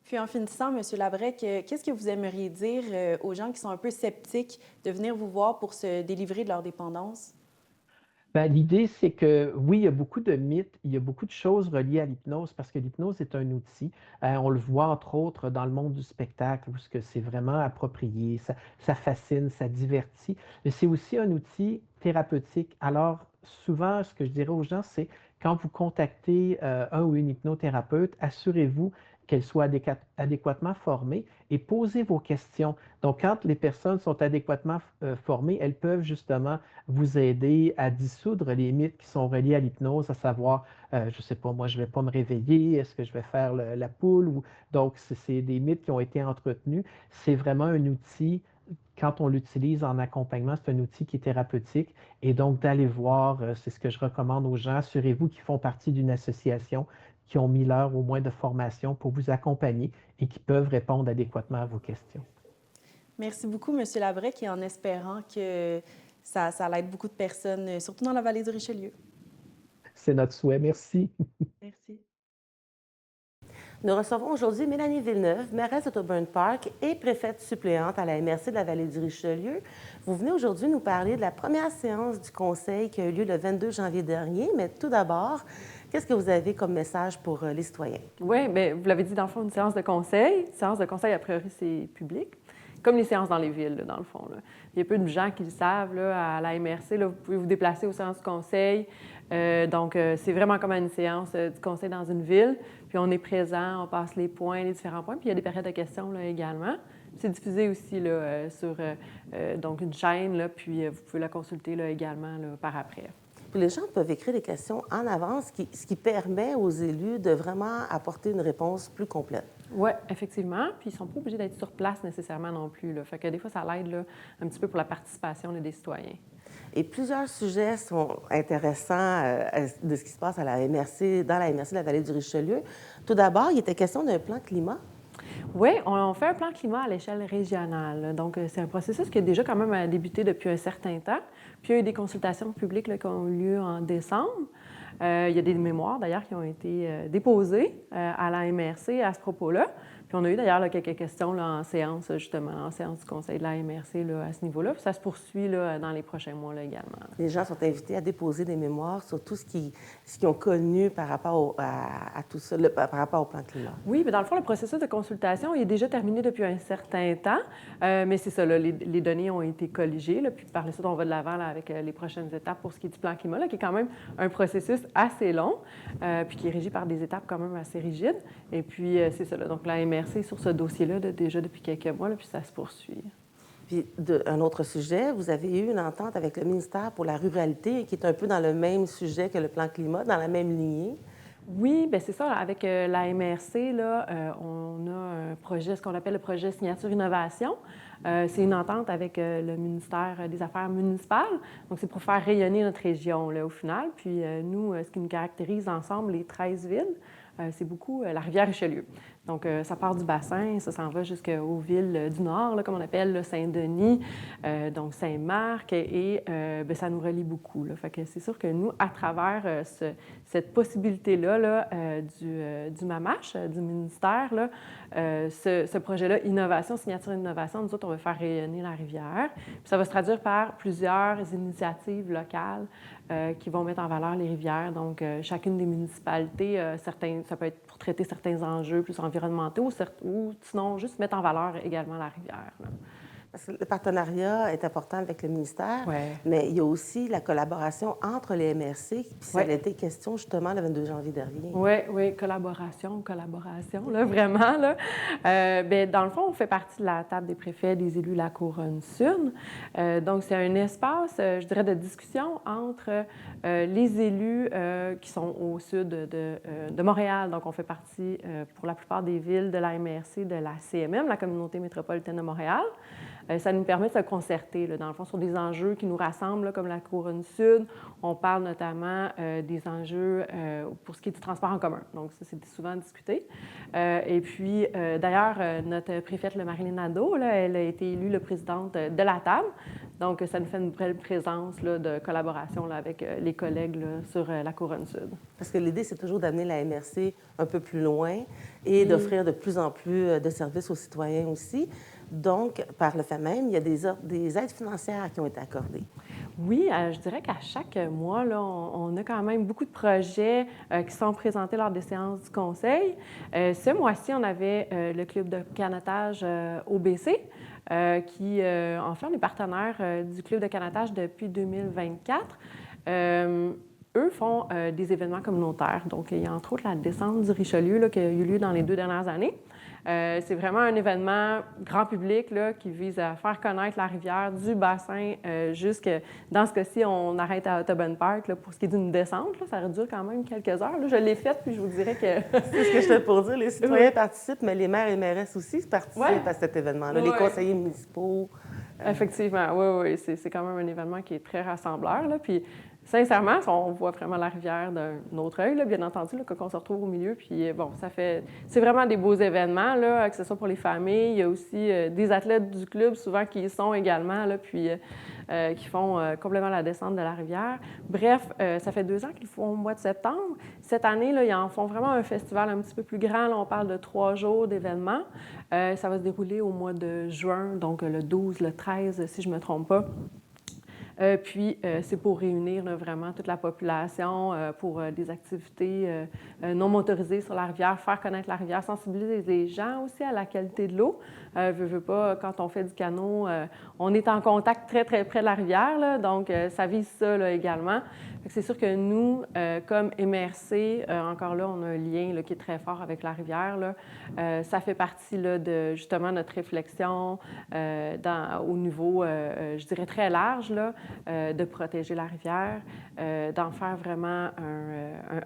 Puis en finissant, M. Labrec, qu'est-ce que vous aimeriez dire aux gens qui sont un peu sceptiques de venir vous voir pour se délivrer de leur dépendance? Ben, l'idée, c'est que oui, il y a beaucoup de mythes, il y a beaucoup de choses reliées à l'hypnose parce que l'hypnose est un outil. On le voit entre autres dans le monde du spectacle où c'est vraiment approprié, ça fascine, ça divertit, mais c'est aussi un outil thérapeutique. Alors, souvent, ce que je dirais aux gens, c'est quand vous contactez un ou une hypnothérapeute, assurez-vous qu'elle soit adéquatement formée et posez vos questions. Donc, quand les personnes sont adéquatement formées, elles peuvent justement vous aider à dissoudre les mythes qui sont reliés à l'hypnose, à savoir, je ne sais pas, moi, je ne vais pas me réveiller, est-ce que je vais faire la poule? Donc, c'est des mythes qui ont été entretenus. C'est vraiment un outil, quand on l'utilise en accompagnement, c'est un outil qui est thérapeutique. Et donc, d'aller voir, c'est ce que je recommande aux gens, assurez-vous qu'ils font partie d'une association qui ont 1000 heures au moins de formation pour vous accompagner et qui peuvent répondre adéquatement à vos questions. Merci beaucoup, M. Labrec, et en espérant que ça aide beaucoup de personnes, surtout dans la vallée du Richelieu. C'est notre souhait. Merci. Merci. Nous recevons aujourd'hui Mélanie Villeneuve, mairesse d'Auburn Park et préfète suppléante à la MRC de la vallée du Richelieu. Vous venez aujourd'hui nous parler de la première séance du Conseil qui a eu lieu le 22 janvier dernier. Mais tout d'abord, qu'est-ce que vous avez comme message pour les citoyens? Oui, bien, vous l'avez dit, dans le fond, une séance de conseil. Séance de conseil, a priori, c'est public. Comme les séances dans les villes, là, dans le fond. Là. Il y a peu de gens qui le savent. Là, à la MRC, là, vous pouvez vous déplacer aux séances du conseil. Donc, c'est vraiment comme une séance du conseil dans une ville. Puis, on est présent, on passe les points, les différents points. Puis, il y a des périodes de questions là, également. C'est diffusé aussi là, sur donc une chaîne. Là, puis, vous pouvez la consulter là, également là, par après. Puis les gens peuvent écrire des questions en avance, ce qui permet aux élus de vraiment apporter une réponse plus complète. Oui, effectivement. Puis ils ne sont pas obligés d'être sur place nécessairement non plus. Là. Fait que des fois, ça l'aide là, un petit peu pour la participation là, des citoyens. Et plusieurs sujets sont intéressants de ce qui se passe à la MRC, dans la MRC de la Vallée du Richelieu. Tout d'abord, il était question d'un plan climat. Oui, on fait un plan climat à l'échelle régionale. Donc, c'est un processus qui a déjà quand même débuté depuis un certain temps. Puis, il y a eu des consultations publiques là, qui ont eu lieu en décembre. Il y a des mémoires, d'ailleurs, qui ont été déposées à la MRC à ce propos-là. Puis, on a eu d'ailleurs là, quelques questions là, en séance, justement, en séance du Conseil de la MRC là, à ce niveau-là. Puis, ça se poursuit là, dans les prochains mois là, également. Les gens sont invités à déposer des mémoires sur tout ce qu'ils ont connu par rapport à tout ça, par rapport au plan climat. Oui, mais dans le fond, le processus de consultation il est déjà terminé depuis un certain temps. Mais c'est ça, là, les données ont été colligées. Là, puis par la suite, on va de l'avant là, avec les prochaines étapes pour ce qui est du plan climat, là, qui est quand même un processus assez long, puis qui est régi par des étapes quand même assez rigides. Et puis, c'est ça. Là, donc, la MRC sur ce dossier-là déjà depuis quelques mois, là, puis ça se poursuit. Puis, un autre sujet, vous avez eu une entente avec le ministère pour la ruralité, qui est un peu dans le même sujet que le plan climat, dans la même lignée. Oui, bien c'est ça. Avec la MRC, là, on a un projet, ce qu'on appelle le projet Signature Innovation. C'est une entente avec le ministère des Affaires municipales. Donc, c'est pour faire rayonner notre région, là, au final. Puis, nous, ce qui nous caractérise ensemble, les 13 villes, c'est beaucoup la rivière Richelieu. Donc, ça part du bassin, ça s'en va jusqu'aux villes du Nord, là, comme on appelle là, Saint-Denis, donc Saint-Marc, et bien, ça nous relie beaucoup. Là. Fait que c'est sûr que nous, à travers cette possibilité-là là, du MAMACH, du ministère, là, ce projet-là, Innovation, Signature Innovation, nous autres, on veut faire rayonner la rivière. Puis ça va se traduire par plusieurs initiatives locales qui vont mettre en valeur les rivières. Donc, chacune des municipalités, ça peut être pour traiter certains enjeux plus environnementaux ou sinon juste mettre en valeur également la rivière. Là. Parce que le partenariat est important avec le ministère, Ouais. mais il y a aussi la collaboration entre les MRC, puis ça a été question justement le 22 janvier dernier. Oui, collaboration, là, vraiment. Là. Bien, dans le fond, on fait partie de la table des préfets des élus de la Couronne-Sud. Donc, c'est un espace, je dirais, de discussion entre les élus qui sont au sud de Montréal. Donc, on fait partie, pour la plupart des villes de la MRC, de la CMM, la Communauté métropolitaine de Montréal. Ça nous permet de se concerter, là, dans le fond, sur des enjeux qui nous rassemblent, là, comme la Couronne-Sud. On parle notamment des enjeux pour ce qui est du transport en commun. Donc, ça, c'est souvent discuté. Et puis, d'ailleurs, notre préfète, Marilyn Nadeau, là, elle a été élue présidente de la table. Donc, ça nous fait une belle présence là, de collaboration là, avec les collègues là, sur la Couronne-Sud. Parce que l'idée, c'est toujours d'amener la MRC un peu plus loin et d'offrir de plus en plus de services aux citoyens aussi. Donc, par le fait même, il y a des aides financières qui ont été accordées. Oui, je dirais qu'à chaque mois, là, on a quand même beaucoup de projets qui sont présentés lors des séances du Conseil. Ce mois-ci, on avait le club de canotage OBC, qui, en fait, on est partenaire du club de canotage depuis 2024. Eux font des événements communautaires. Donc, il y a entre autres la descente du Richelieu là, qui a eu lieu dans les 2 dernières années. C'est vraiment un événement grand public là, qui vise à faire connaître la rivière du bassin jusque... Dans ce cas-ci, on arrête à Audubon Park là, pour ce qui est d'une descente. Là. Ça dure quand même quelques heures. Là. Je l'ai faite, puis je vous dirais que... C'est ce que je fais pour dire. Les citoyens participent, mais les maires et mairesses aussi participent à cet événement-là. Les conseillers municipaux... Effectivement, oui. C'est quand même un événement qui est très rassembleur. Là. Puis, sincèrement, on voit vraiment la rivière d'un autre œil, là, bien entendu, là, quand on se retrouve au milieu. Puis, bon, c'est vraiment des beaux événements, là, que ce soit pour les familles. Il y a aussi des athlètes du club, souvent, qui y sont également, là, puis qui font complètement la descente de la rivière. Bref, ça fait 2 ans qu'ils le font au mois de septembre. Cette année, là, ils en font vraiment un festival un petit peu plus grand. Là, on parle de 3 jours d'événements. Ça va se dérouler au mois de juin, donc le 12, le 13, si je ne me trompe pas. Puis, c'est pour réunir là, vraiment toute la population pour des activités non motorisées sur la rivière, faire connaître la rivière, sensibiliser les gens aussi à la qualité de l'eau. Veux pas, quand on fait du canot, on est en contact très, très près de la rivière, là, donc ça vise ça là, également. C'est sûr que nous, comme MRC, encore là, on a un lien là, qui est très fort avec la rivière. Là. Ça fait partie là, de justement notre réflexion au niveau, je dirais, très large, là, de protéger la rivière, d'en faire vraiment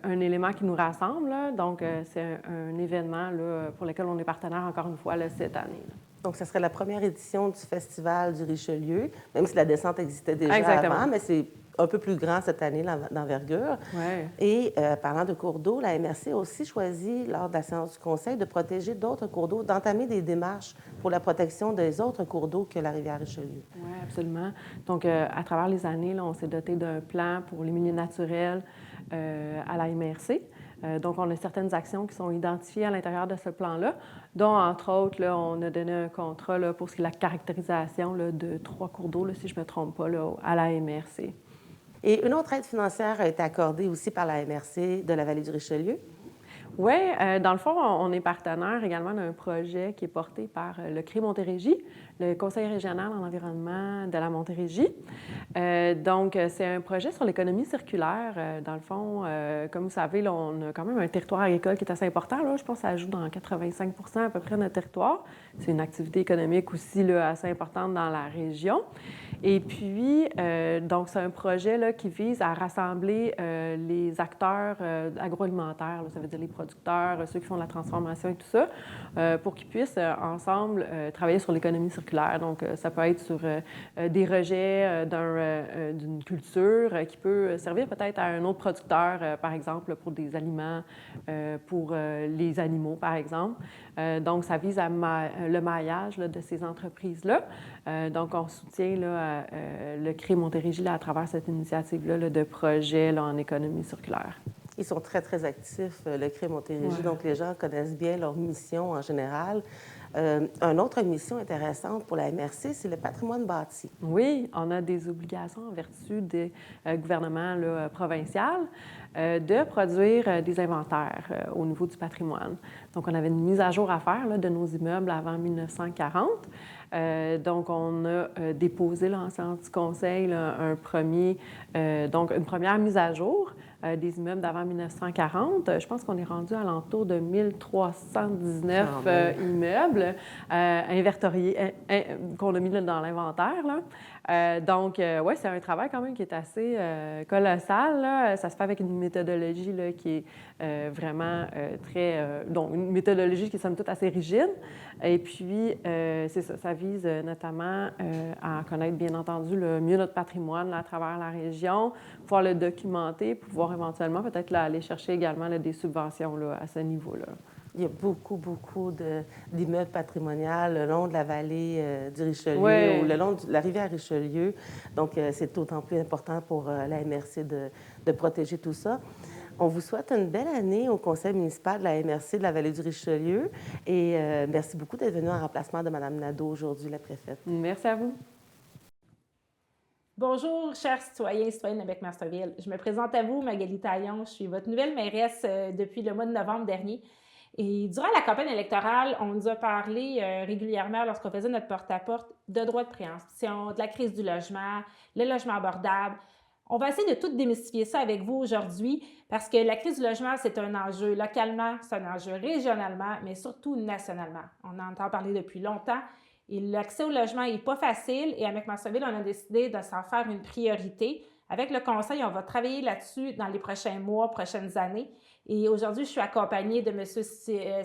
un élément qui nous rassemble. Là. Donc, c'est un événement là, pour lequel on est partenaire encore une fois là, cette année. Là. Donc, ce serait la première édition du Festival du Richelieu, même si la descente existait déjà Exactement. avant, mais c'est un peu plus grand cette année d'envergure. Ouais. Et parlant de cours d'eau, la MRC a aussi choisi, lors de la séance du Conseil, de protéger d'autres cours d'eau, d'entamer des démarches pour la protection des autres cours d'eau que la rivière Richelieu. Oui, absolument. Donc, à travers les années, là, on s'est doté d'un plan pour les milieux naturels à la MRC. Donc, on a certaines actions qui sont identifiées à l'intérieur de ce plan-là, dont, entre autres, là, on a donné un contrat là, pour ce qui est la caractérisation là, de 3 cours d'eau, là, si je ne me trompe pas, là, à la MRC. Et une autre aide financière a été accordée aussi par la MRC de la Vallée du Richelieu. Oui, dans le fond, on est partenaire également d'un projet qui est porté par le CRI Montérégie, le Conseil régional en environnement de la Montérégie. Donc, c'est un projet sur l'économie circulaire. Dans le fond, comme vous savez, là, on a quand même un territoire agricole qui est assez important. Là. Je pense que ça joue dans 85 à peu près de notre territoire. C'est une activité économique aussi là, assez importante dans la région. Et puis, donc, c'est un projet là, qui vise à rassembler les acteurs agroalimentaires, là, ça veut dire les producteurs, ceux qui font de la transformation et tout ça, pour qu'ils puissent ensemble travailler sur l'économie circulaire. Donc, ça peut être sur des rejets d'une culture qui peut servir peut-être à un autre producteur, par exemple, pour des aliments, pour les animaux, par exemple. Donc, ça vise le maillage là, de ces entreprises-là. Donc, on soutient là, le CRI Montérégie là, à travers cette initiative-là là, de projet là, en économie circulaire. Ils sont très, très actifs, le CRI Montérégie, donc les gens connaissent bien leur mission en général. Une autre mission intéressante pour la MRC, c'est le patrimoine bâti. Oui, on a des obligations en vertu des gouvernements là, provincial de produire des inventaires au niveau du patrimoine. Donc, on avait une mise à jour à faire là, de nos immeubles avant 1940. Donc, on a déposé là, en séance du Conseil là, donc une première mise à jour des immeubles d'avant 1940. Je pense qu'on est rendu à l'entour de 1319 immeubles inventoriés, qu'on a mis là, dans l'inventaire. Donc, oui, c'est un travail quand même qui est assez colossal. Là. Ça se fait avec une méthodologie là, qui est vraiment donc, une méthodologie qui est somme toute assez rigide. Et puis, c'est ça, ça vise notamment à connaître, bien entendu, mieux notre patrimoine là, à travers la région, pouvoir le documenter, pouvoir éventuellement peut-être là, aller chercher également là, des subventions là, à ce niveau-là. Il y a beaucoup, beaucoup d'immeubles patrimoniaux le long de la vallée du Richelieu, oui. ou le long de la rivière Richelieu. Donc, c'est d'autant plus important pour la MRC de protéger tout ça. On vous souhaite une belle année au conseil municipal de la MRC de la vallée du Richelieu. Et merci beaucoup d'être venu en remplacement de Mme Nadeau aujourd'hui, la préfète. Merci à vous. Bonjour, chers citoyens et citoyennes de Bec-Masterville. Je me présente à vous, Magali Taillon. Je suis votre nouvelle mairesse depuis le mois de novembre dernier. Et durant la campagne électorale, on nous a parlé régulièrement, lorsqu'on faisait notre porte-à-porte, de droits de préemption, de la crise du logement, le logement abordable. On va essayer de tout démystifier ça avec vous aujourd'hui parce que la crise du logement, c'est un enjeu localement, c'est un enjeu régionalement, mais surtout nationalement. On en entend parler depuis longtemps et l'accès au logement n'est pas facile et à Bec-Masterville, on a décidé de s'en faire une priorité. Avec le conseil, on va travailler là-dessus dans les prochains mois, prochaines années. Et aujourd'hui, je suis accompagnée de M.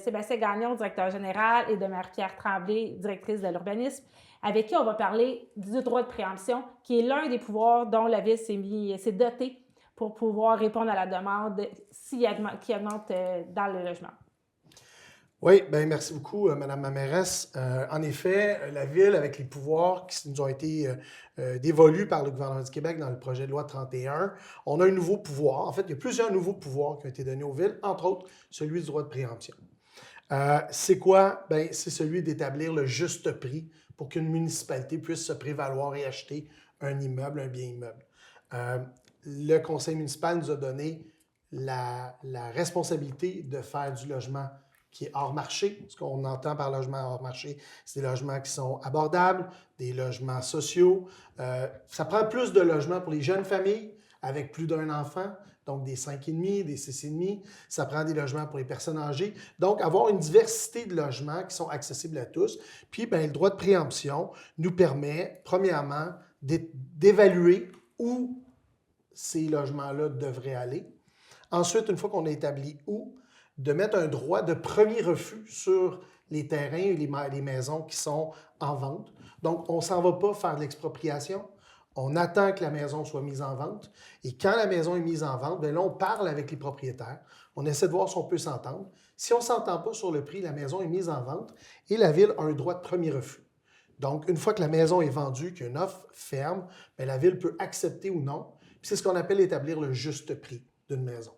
Sébastien Gagnon, directeur général, et de Marie-Pierre Tremblay, directrice de l'urbanisme, avec qui on va parler du droit de préemption, qui est l'un des pouvoirs dont la Ville s'est dotée pour pouvoir répondre à la demande qui augmente dans le logement. Oui, bien, merci beaucoup, Mme la mairesse. En effet, la Ville, avec les pouvoirs qui nous ont été dévolus par le gouvernement du Québec dans le projet de loi 31, on a un nouveau pouvoir. En fait, il y a plusieurs nouveaux pouvoirs qui ont été donnés aux villes, entre autres celui du droit de préemption. C'est quoi? Bien, c'est celui d'établir le juste prix pour qu'une municipalité puisse se prévaloir et acheter un immeuble, un bien immeuble. Le conseil municipal nous a donné la responsabilité de faire du logement qui est hors marché. Ce qu'on entend par logement hors marché, c'est des logements qui sont abordables, des logements sociaux. Ça prend plus de logements pour les jeunes familles avec plus d'un enfant, donc des 5,5, des 6,5. Ça prend des logements pour les personnes âgées. Donc, avoir une diversité de logements qui sont accessibles à tous. Puis, bien, le droit de préemption nous permet, premièrement, d'évaluer où ces logements-là devraient aller. Ensuite, une fois qu'on a établi où, de mettre un droit de premier refus sur les terrains et les maisons qui sont en vente. Donc, on ne s'en va pas faire de l'expropriation. On attend que la maison soit mise en vente. Et quand la maison est mise en vente, bien là, on parle avec les propriétaires. On essaie de voir si on peut s'entendre. Si on ne s'entend pas sur le prix, la maison est mise en vente et la Ville a un droit de premier refus. Donc, une fois que la maison est vendue, qu'il y a une offre ferme, bien, la Ville peut accepter ou non. Puis c'est ce qu'on appelle établir le juste prix d'une maison.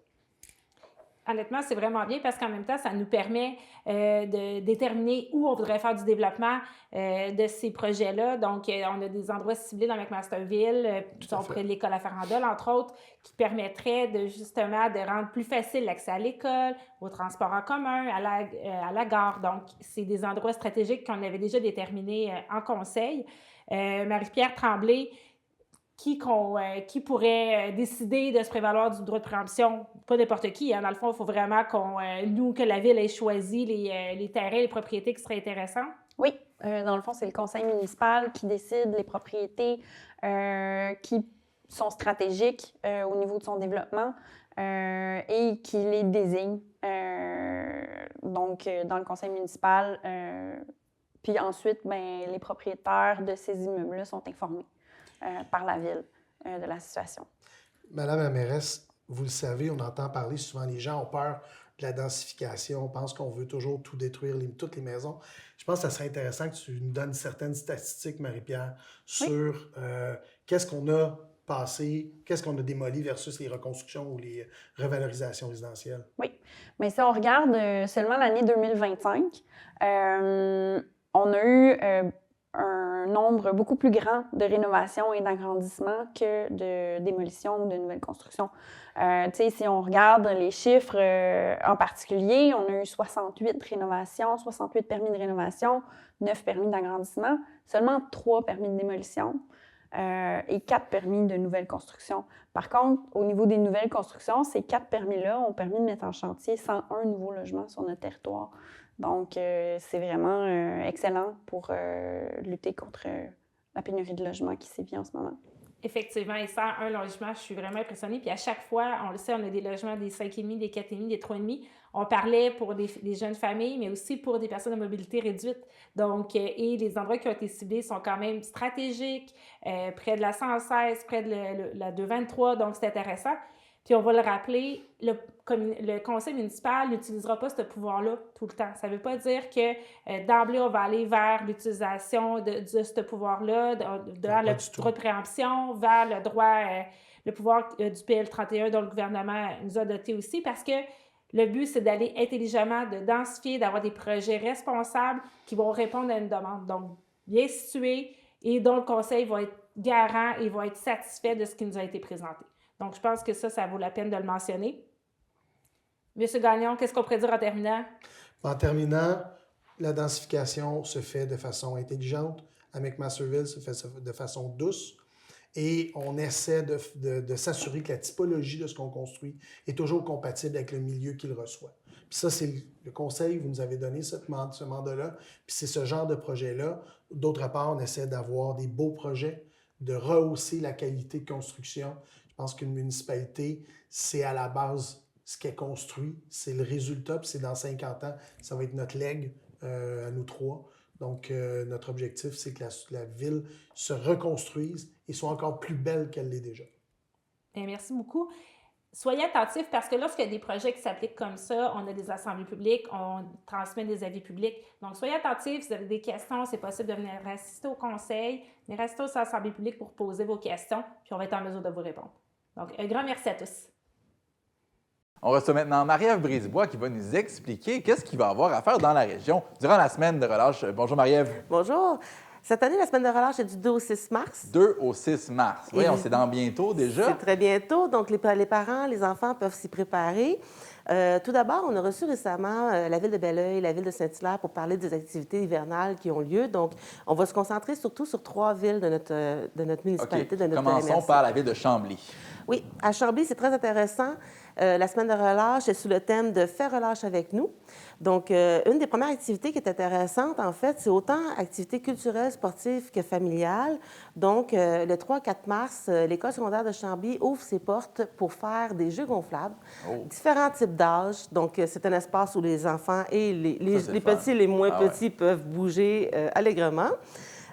Honnêtement, c'est vraiment bien parce qu'en même temps, ça nous permet de déterminer où on voudrait faire du développement de ces projets-là. Donc, on a des endroits ciblés dans McMasterville, près de l'école à Farandole, entre autres, qui permettraient justement de rendre plus facile l'accès à l'école, au transport en commun, à la gare. Donc, c'est des endroits stratégiques qu'on avait déjà déterminés en conseil. Marie-Pierre Tremblay, qui pourrait décider de se prévaloir du droit de préemption? Pas n'importe qui. Hein. Dans le fond, il faut vraiment que la Ville ait choisi les terrains, les propriétés qui seraient intéressants. Oui. Dans le fond, c'est le conseil municipal qui décide les propriétés qui sont stratégiques au niveau de son développement et qui les désigne. Donc, dans le conseil municipal. Puis ensuite, ben, les propriétaires de ces immeubles-là sont informés par la Ville de la situation. Madame la mairesse, vous le savez, on entend parler souvent, les gens ont peur de la densification, on pense qu'on veut toujours tout détruire, toutes les maisons. Je pense que ça serait intéressant que tu nous donnes certaines statistiques, Marie-Pierre, sur qu'est-ce qu'on a passé, qu'est-ce qu'on a démoli versus les reconstructions ou les revalorisations résidentielles. Oui, mais si on regarde seulement l'année 2025, on a eu un nombre beaucoup plus grand de rénovations et d'agrandissements que de démolitions ou de nouvelles constructions. Si on regarde les chiffres en particulier, on a eu 68 rénovations, 68 permis de rénovation, 9 permis d'agrandissement, seulement 3 permis de démolition et 4 permis de nouvelles constructions. Par contre, au niveau des nouvelles constructions, ces 4 permis-là ont permis de mettre en chantier 101 nouveaux logements sur notre territoire. Donc, c'est vraiment excellent pour lutter contre la pénurie de logements qui sévit en ce moment. Effectivement, et 101 logements, je suis vraiment impressionnée. Puis à chaque fois, on le sait, on a des logements des 5,5, des 4,5, des 3,5. On parlait pour des jeunes familles, mais aussi pour des personnes à mobilité réduite. Donc, et les endroits qui ont été ciblés sont quand même stratégiques, près de la 116, près de la 223, donc c'est intéressant. Puis on va le rappeler, le conseil municipal n'utilisera pas ce pouvoir-là tout le temps. Ça ne veut pas dire que d'emblée, on va aller vers l'utilisation de ce pouvoir-là, vers le droit de préemption, vers le pouvoir du PL 31 dont le gouvernement nous a doté aussi, parce que le but, c'est d'aller intelligemment, de densifier, d'avoir des projets responsables qui vont répondre à une demande. Donc, bien situés et dont le conseil va être garant et va être satisfait de ce qui nous a été présenté. Donc, je pense que ça vaut la peine de le mentionner. Monsieur Gagnon, qu'est-ce qu'on pourrait dire en terminant? En terminant, la densification se fait de façon intelligente. À McMasterville, se fait de façon douce. Et on essaie de s'assurer que la typologie de ce qu'on construit est toujours compatible avec le milieu qu'il reçoit. Puis ça, c'est le conseil que vous nous avez donné, ce mandat-là. Puis c'est ce genre de projet-là. D'autre part, on essaie d'avoir des beaux projets, de rehausser la qualité de construction. Je pense qu'une municipalité, c'est à la base ce qu'elle construit, c'est le résultat, puis c'est dans 50 ans, ça va être notre legs à nous trois. Donc, notre objectif, c'est que la ville se reconstruise et soit encore plus belle qu'elle l'est déjà. Bien, merci beaucoup. Soyez attentifs parce que lorsqu'il y a des projets qui s'appliquent comme ça, on a des assemblées publiques, on transmet des avis publics. Donc, soyez attentifs. Si vous avez des questions, c'est possible de venir assister au conseil, venir assister aux assemblées publiques pour poser vos questions, puis on va être en mesure de vous répondre. Donc, un grand merci à tous. On reçoit maintenant Marie-Ève Brisebois qui va nous expliquer qu'est-ce qu'il va avoir à faire dans la région durant la semaine de relâche. Bonjour Marie-Ève. Bonjour. Cette année, la semaine de relâche est du 2 au 6 mars. 2 au 6 mars. Oui, on Et- c'est dans bientôt déjà. C'est très bientôt, donc les parents, les enfants peuvent s'y préparer. Tout d'abord, on a reçu récemment la ville de Belleuil, la ville de Saint-Hilaire pour parler des activités hivernales qui ont lieu. Donc, on va se concentrer surtout sur 3 villes de notre OK. municipalité, de notre Commençons MRC. par la ville de Chambly. Oui, à Chambly, c'est très intéressant. La semaine de relâche est sous le thème de Fais relâche avec nous. Donc, une des premières activités qui est intéressante, en fait, c'est autant activités culturelles, sportives que familiales. Donc, le 3-4 mars, l'École secondaire de Chambly ouvre ses portes pour faire des jeux gonflables, différents types d'âges. Donc, c'est un espace où les enfants et les c'est les le fun. petits et les moins Ah ouais. petits peuvent bouger allègrement.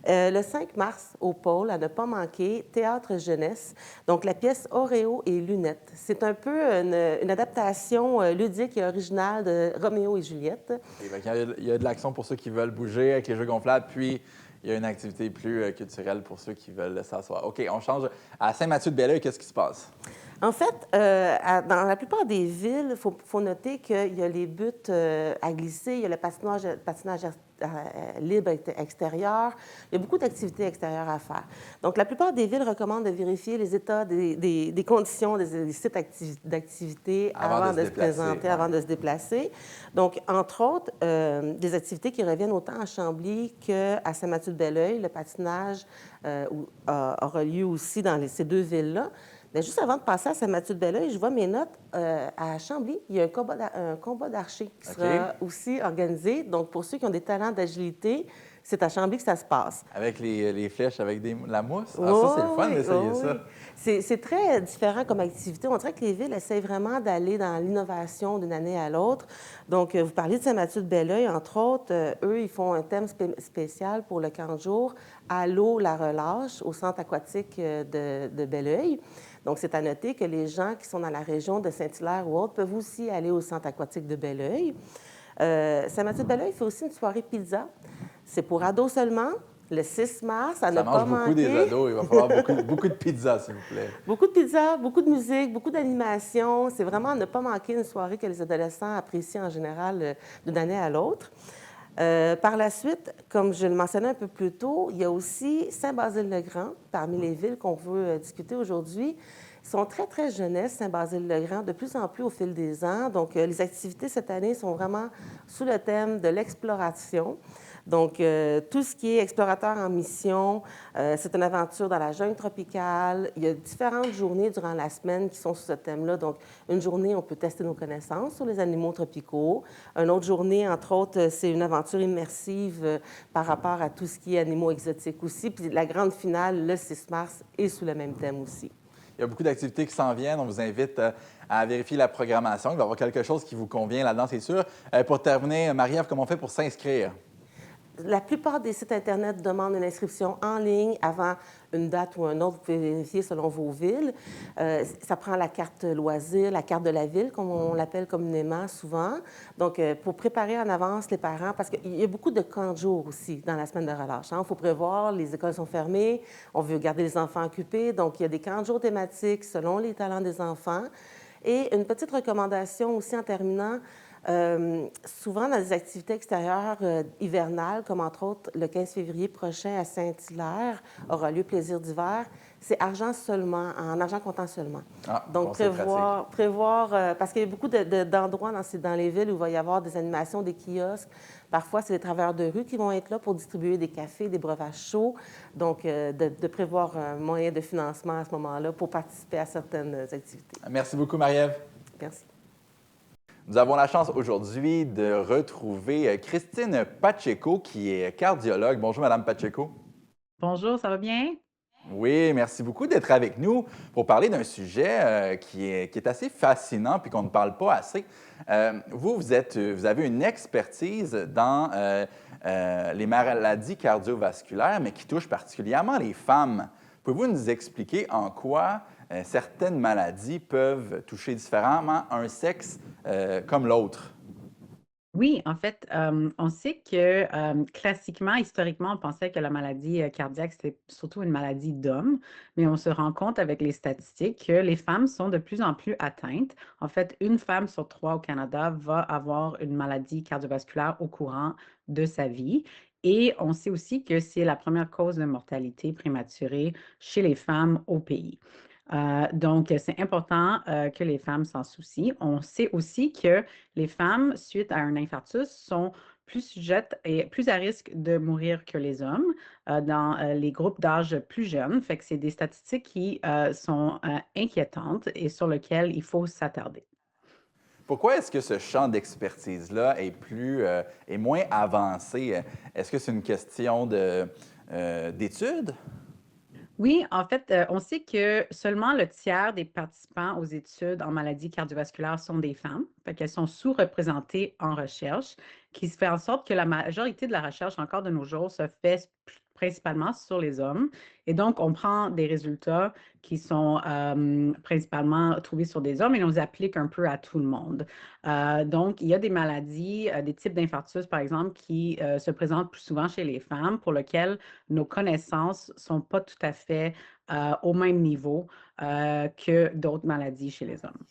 Le 5 mars, au pôle, à ne pas manquer, Théâtre Jeunesse, donc la pièce Oreo et Lunettes. C'est un peu une adaptation ludique et originale de Roméo et Juliette. Et fait il y a de l'action pour ceux qui veulent bouger avec les jeux gonflables, puis il y a une activité plus culturelle pour ceux qui veulent s'asseoir. OK, on change. À Saint-Mathieu-de-Belleuil, qu'est-ce qui se passe? En fait, dans la plupart des villes, il faut noter qu'il y a les buttes à glisser, il y a le patinage libre extérieur. Il y a beaucoup d'activités extérieures à faire. Donc, la plupart des villes recommandent de vérifier les états des conditions des sites d'activité avant de se présenter, avant de se déplacer. Donc, entre autres, des activités qui reviennent autant à Chambly qu'à Saint-Mathieu-de-Belleuil. Le patinage aura lieu aussi dans ces 2 villes-là. Bien, juste avant de passer à Saint-Mathieu-de-Belleuil, je vois mes notes. À Chambly, il y a un combat d'archers qui sera aussi organisé. Donc, pour ceux qui ont des talents d'agilité, c'est à Chambly que ça se passe. Avec les flèches, avec la mousse? Ah, ça, c'est le fun d'essayer ça. C'est très différent comme activité. On dirait que les villes essayent vraiment d'aller dans l'innovation d'une année à l'autre. Donc, vous parliez de Saint-Mathieu-de-Belleuil, entre autres. Eux, ils font un thème spécial pour le camp de jour, à l'eau, la relâche, au centre aquatique de Belleuil. Donc, c'est à noter que les gens qui sont dans la région de Saint-Hilaire ou autres peuvent aussi aller au centre aquatique de Belleuil. Saint-Mathieu-de-Belleuil fait aussi une soirée pizza. C'est pour ados seulement, le 6 mars, à ne Ça pas mange beaucoup manquer. des ados. Il va falloir beaucoup de pizza, s'il vous plaît. Beaucoup de pizza, beaucoup de musique, beaucoup d'animation. C'est vraiment à ne pas manquer une soirée que les adolescents apprécient en général d'une année à l'autre. Par la suite, comme je le mentionnais un peu plus tôt, il y a aussi Saint-Basile-le-Grand, parmi les villes qu'on veut discuter aujourd'hui. Ils sont très, très jeunesse, Saint-Basile-le-Grand, de plus en plus au fil des ans. Donc, les activités cette année sont vraiment sous le thème de l'exploration. Donc, tout ce qui est explorateur en mission, c'est une aventure dans la jungle tropicale. Il y a différentes journées durant la semaine qui sont sous ce thème-là. Donc, une journée, on peut tester nos connaissances sur les animaux tropicaux. Une autre journée, entre autres, c'est une aventure immersive par rapport à tout ce qui est animaux exotiques aussi. Puis la grande finale, le 6 mars, est sous le même thème aussi. Il y a beaucoup d'activités qui s'en viennent. On vous invite à vérifier la programmation. Il va y avoir quelque chose qui vous convient là-dedans, c'est sûr. Pour terminer, Marie-Ève, comment on fait pour s'inscrire? La plupart des sites Internet demandent une inscription en ligne avant une date ou une autre. Vous pouvez vérifier selon vos villes. Ça prend la carte loisir, la carte de la ville, comme on l'appelle communément souvent. Donc, pour préparer en avance les parents, parce qu'il y a beaucoup de camps de jour aussi dans la semaine de relâche. Il faut prévoir, les écoles sont fermées, on veut garder les enfants occupés. Donc, il y a des camps de jour thématiques selon les talents des enfants. Et une petite recommandation aussi en terminant, souvent dans des activités extérieures hivernales, comme entre autres le 15 février prochain à Saint-Hilaire, aura lieu Plaisir d'hiver, c'est argent seulement, en argent comptant seulement. Donc, prévoir parce qu'il y a beaucoup d'endroits dans les villes où il va y avoir des animations, des kiosques. Parfois, c'est les travailleurs de rue qui vont être là pour distribuer des cafés, des breuvages chauds. Donc, de prévoir un moyen de financement à ce moment-là pour participer à certaines activités. Merci beaucoup, Marie-Ève. Merci. Nous avons la chance aujourd'hui de retrouver Christine Pacheco, qui est cardiologue. Bonjour, Madame Pacheco. Bonjour, ça va bien? Oui, merci beaucoup d'être avec nous pour parler d'un sujet qui est assez fascinant puis qu'on ne parle pas assez. Vous avez une expertise dans les maladies cardiovasculaires, mais qui touchent particulièrement les femmes. Pouvez-vous nous expliquer en quoi certaines maladies peuvent toucher différemment un sexe comme l'autre? Oui, en fait, on sait que classiquement, historiquement, on pensait que la maladie cardiaque, c'était surtout une maladie d'hommes, mais on se rend compte avec les statistiques que les femmes sont de plus en plus atteintes. En fait, une femme sur 3 au Canada va avoir une maladie cardiovasculaire au courant de sa vie. Et on sait aussi que c'est la première cause de mortalité prématurée chez les femmes au pays. Donc, c'est important que les femmes s'en soucient. On sait aussi que les femmes, suite à un infarctus, sont plus sujettes et plus à risque de mourir que les hommes dans les groupes d'âge plus jeunes. Fait que c'est des statistiques qui sont inquiétantes et sur lesquelles il faut s'attarder. Pourquoi est-ce que ce champ d'expertise-là est moins avancé? Est-ce que c'est une question d'études? Oui, en fait, on sait que seulement le tiers des participants aux études en maladies cardiovasculaires sont des femmes, fait qu'elles sont sous-représentées en recherche, qui se fait en sorte que la majorité de la recherche encore de nos jours se fait principalement sur les hommes. Et donc, on prend des résultats qui sont principalement trouvés sur des hommes et on les applique un peu à tout le monde. Donc, il y a des maladies, des types d'infarctus, par exemple, qui se présentent plus souvent chez les femmes, pour lesquelles nos connaissances ne sont pas tout à fait au même niveau que d'autres maladies chez les hommes.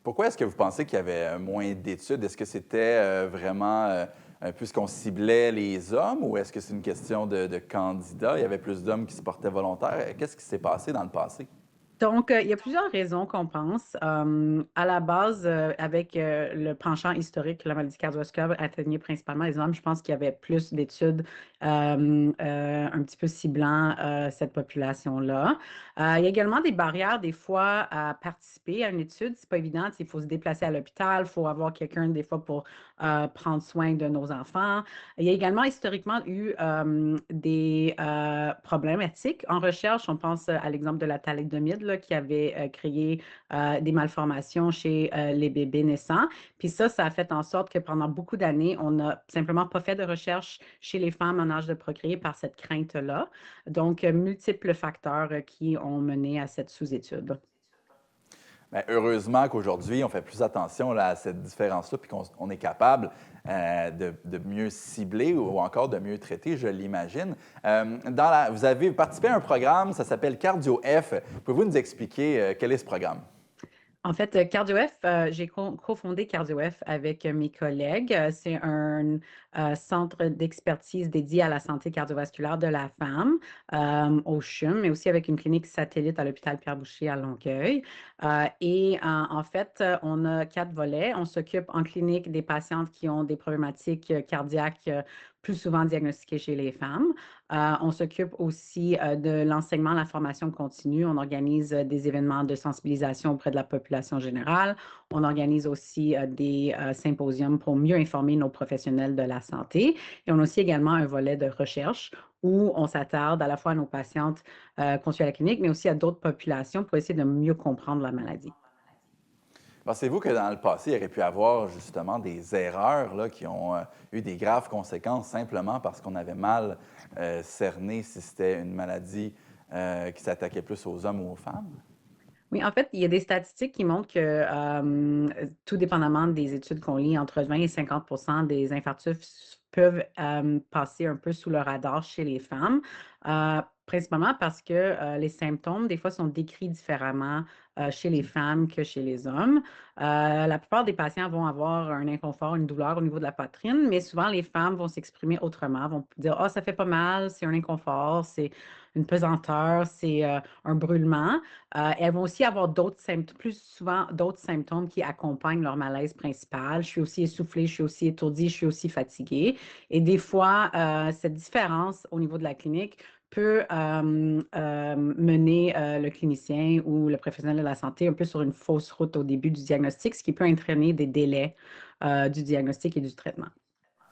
Pourquoi est-ce que vous pensez qu'il y avait moins d'études? Est-ce que c'était vraiment puisqu'on ciblait les hommes ou est-ce que c'est une question de candidats? Il y avait plus d'hommes qui se portaient volontaires. Qu'est-ce qui s'est passé dans le passé? Donc, il y a plusieurs raisons qu'on pense. À la base, avec le penchant historique, la maladie cardiovasculaire atteignait principalement les hommes. Je pense qu'il y avait plus d'études un petit peu ciblant cette population-là. Il y a également des barrières, des fois, à participer à une étude. C'est pas évident. Il faut se déplacer à l'hôpital, il faut avoir quelqu'un, des fois, pour prendre soin de nos enfants. Il y a également historiquement eu des problématiques en recherche. On pense à l'exemple de la thalidomide là, qui avait créé des malformations chez les bébés naissants. Puis ça a fait en sorte que pendant beaucoup d'années, on n'a simplement pas fait de recherche chez les femmes en âge de procréer par cette crainte-là. Donc, multiples facteurs qui ont mené à cette sous-étude. Bien, heureusement qu'aujourd'hui, on fait plus attention là, à cette différence-là, puis qu'on est capable de mieux cibler ou encore de mieux traiter, je l'imagine. Vous avez participé à un programme, ça s'appelle CardioF. Pouvez-vous nous expliquer quel est ce programme? En fait, CardioF, j'ai cofondé CardioF avec mes collègues. C'est un centre d'expertise dédié à la santé cardiovasculaire de la femme au CHUM, mais aussi avec une clinique satellite à l'hôpital Pierre-Boucher à Longueuil. En fait, on a 4 volets. On s'occupe en clinique des patientes qui ont des problématiques cardiaques plus souvent diagnostiquées chez les femmes. On s'occupe aussi de l'enseignement, la formation continue. On organise des événements de sensibilisation auprès de la population générale. On organise aussi des symposiums pour mieux informer nos professionnels de la santé. Et on a aussi également un volet de recherche où on s'attarde à la fois à nos patientes qu'on suit à la clinique, mais aussi à d'autres populations pour essayer de mieux comprendre la maladie. Pensez-vous que dans le passé, il y aurait pu avoir justement des erreurs là, qui ont eu des graves conséquences simplement parce qu'on avait mal cerné si c'était une maladie qui s'attaquait plus aux hommes ou aux femmes? Oui, en fait, il y a des statistiques qui montrent que, tout dépendamment des études qu'on lit, entre 20 et 50 des infarctus peuvent passer un peu sous le radar chez les femmes, principalement parce que les symptômes, des fois, sont décrits différemment chez les femmes que chez les hommes. La plupart des patients vont avoir un inconfort, une douleur au niveau de la poitrine, mais souvent, les femmes vont s'exprimer autrement, vont dire « Ah, ça fait pas mal, c'est un inconfort, c'est une pesanteur, c'est un brûlement ». Elles vont aussi avoir d'autres symptômes, plus souvent d'autres symptômes qui accompagnent leur malaise principal. Je suis aussi essoufflée, je suis aussi étourdie, je suis aussi fatiguée. Et des fois, cette différence au niveau de la clinique peut mener le clinicien ou le professionnel de la santé un peu sur une fausse route au début du diagnostic, ce qui peut entraîner des délais du diagnostic et du traitement.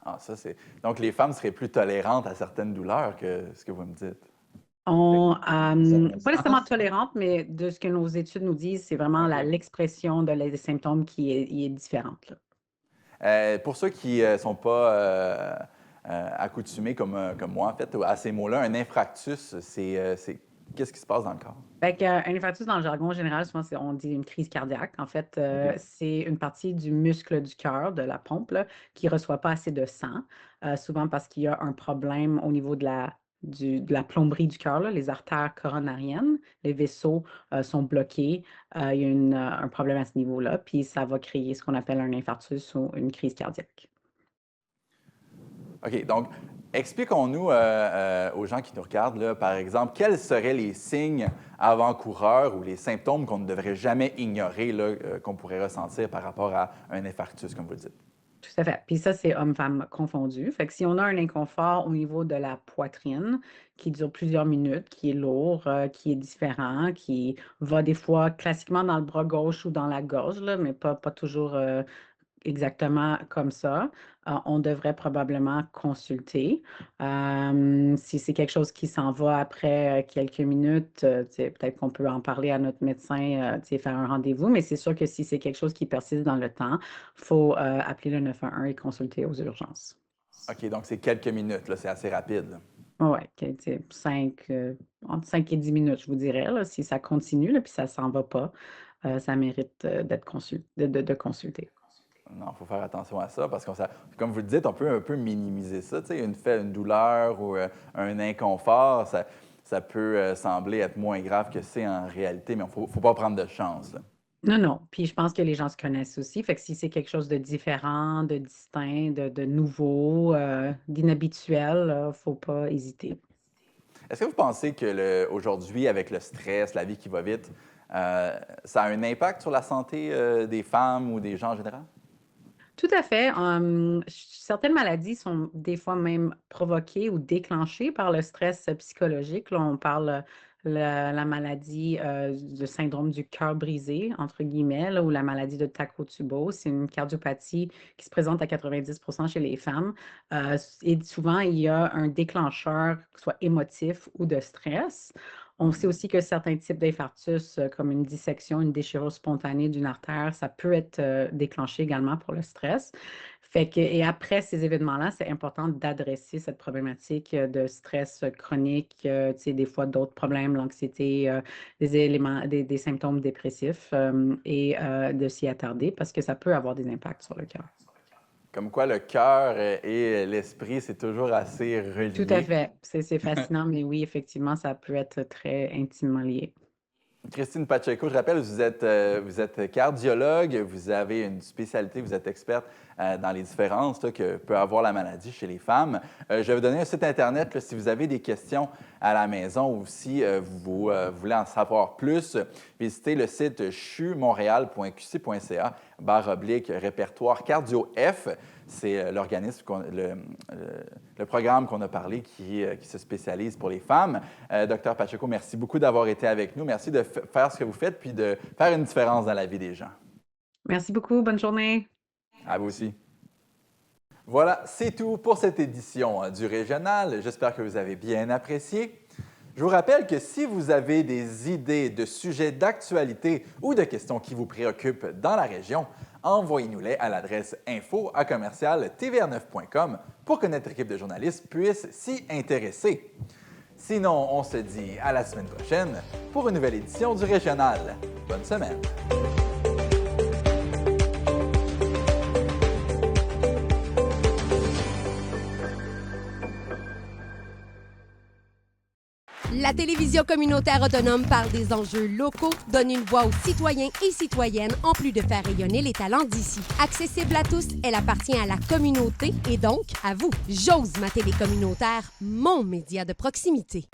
Ah, ça, c'est... Donc, les femmes seraient plus tolérantes à certaines douleurs que ce que vous me dites. Pas nécessairement tolérante, mais de ce que nos études nous disent, c'est vraiment l'expression des symptômes qui est différente. Là. Pour ceux qui ne sont pas accoutumés comme moi, en fait, à ces mots-là, un infarctus, qu'est-ce qui se passe dans le corps? Un infarctus, dans le jargon général, souvent, on dit une crise cardiaque. En fait, c'est une partie du muscle du cœur, de la pompe, là, qui ne reçoit pas assez de sang, souvent parce qu'il y a un problème au niveau de la plomberie du cœur, les artères coronariennes, les vaisseaux sont bloqués. Il y a un problème à ce niveau-là, puis ça va créer ce qu'on appelle un infarctus ou une crise cardiaque. OK, donc Expliquons-nous aux gens qui nous regardent, là, par exemple, quels seraient les signes avant-coureurs ou les symptômes qu'on ne devrait jamais ignorer, là, qu'on pourrait ressentir par rapport à un infarctus, comme vous le dites? Tout à fait. Puis ça, c'est homme-femme confondu. Fait que si on a un inconfort au niveau de la poitrine qui dure plusieurs minutes, qui est lourd, qui est différent, qui va des fois classiquement dans le bras gauche ou dans la gorge, là, mais pas toujours exactement comme ça, on devrait probablement consulter. Si c'est quelque chose qui s'en va après quelques minutes, peut-être qu'on peut en parler à notre médecin, faire un rendez-vous, mais c'est sûr que si c'est quelque chose qui persiste dans le temps, il faut appeler le 911 et consulter aux urgences. OK, donc c'est quelques minutes, là, c'est assez rapide. Oui, entre 5 et 10 minutes, je vous dirais, là, si ça continue, là, puis ça ne s'en va pas, ça mérite d'être de consulter. Non, il faut faire attention à ça parce que, comme vous le dites, on peut un peu minimiser ça. Tu sais, une douleur ou un inconfort, ça peut sembler être moins grave que c'est en réalité, mais il ne faut pas prendre de chance, là. Non, non. Puis je pense que les gens se connaissent aussi. Fait que si c'est quelque chose de différent, de distinct, de nouveau, d'inhabituel, il ne faut pas hésiter. Est-ce que vous pensez que aujourd'hui, avec le stress, la vie qui va vite, ça a un impact sur la santé des femmes ou des gens en général? Tout à fait. Certaines maladies sont des fois même provoquées ou déclenchées par le stress psychologique. Là, on parle la maladie, le syndrome du cœur brisé, entre guillemets, là, ou la maladie de Takotsubo. C'est une cardiopathie qui se présente à 90% chez les femmes. Et souvent, il y a un déclencheur, soit émotif ou de stress. On sait aussi que certains types d'infarctus, comme une dissection, une déchirure spontanée d'une artère, ça peut être déclenché également pour le stress. Et après ces événements-là, c'est important d'adresser cette problématique de stress chronique, des fois d'autres problèmes, l'anxiété, des symptômes dépressifs et de s'y attarder parce que ça peut avoir des impacts sur le cœur. Comme quoi, le cœur et l'esprit, c'est toujours assez relié. Tout à fait. C'est fascinant, mais oui, effectivement, ça peut être très intimement lié. Christine Pacheco, je rappelle, vous êtes cardiologue, vous avez une spécialité, vous êtes experte dans les différences là, que peut avoir la maladie chez les femmes. Je vais vous donner un site Internet là, si vous avez des questions à la maison ou si vous voulez en savoir plus. Visitez le site chumontréal.qc.ca/répertoire cardio F. C'est l'organisme, le programme qu'on a parlé qui se spécialise pour les femmes. Docteur Pacheco, merci beaucoup d'avoir été avec nous. Merci de faire ce que vous faites puis de faire une différence dans la vie des gens. Merci beaucoup. Bonne journée. À vous aussi. Voilà, c'est tout pour cette édition du Régional. J'espère que vous avez bien apprécié. Je vous rappelle que si vous avez des idées de sujets d'actualité ou de questions qui vous préoccupent dans la région, envoyez-nous-les à l'adresse info@tvr9.com pour que notre équipe de journalistes puisse s'y intéresser. Sinon, on se dit à la semaine prochaine pour une nouvelle édition du Régional. Bonne semaine! La télévision communautaire autonome parle des enjeux locaux, donne une voix aux citoyens et citoyennes en plus de faire rayonner les talents d'ici. Accessible à tous, elle appartient à la communauté et donc à vous. J'ose ma télé communautaire, mon média de proximité.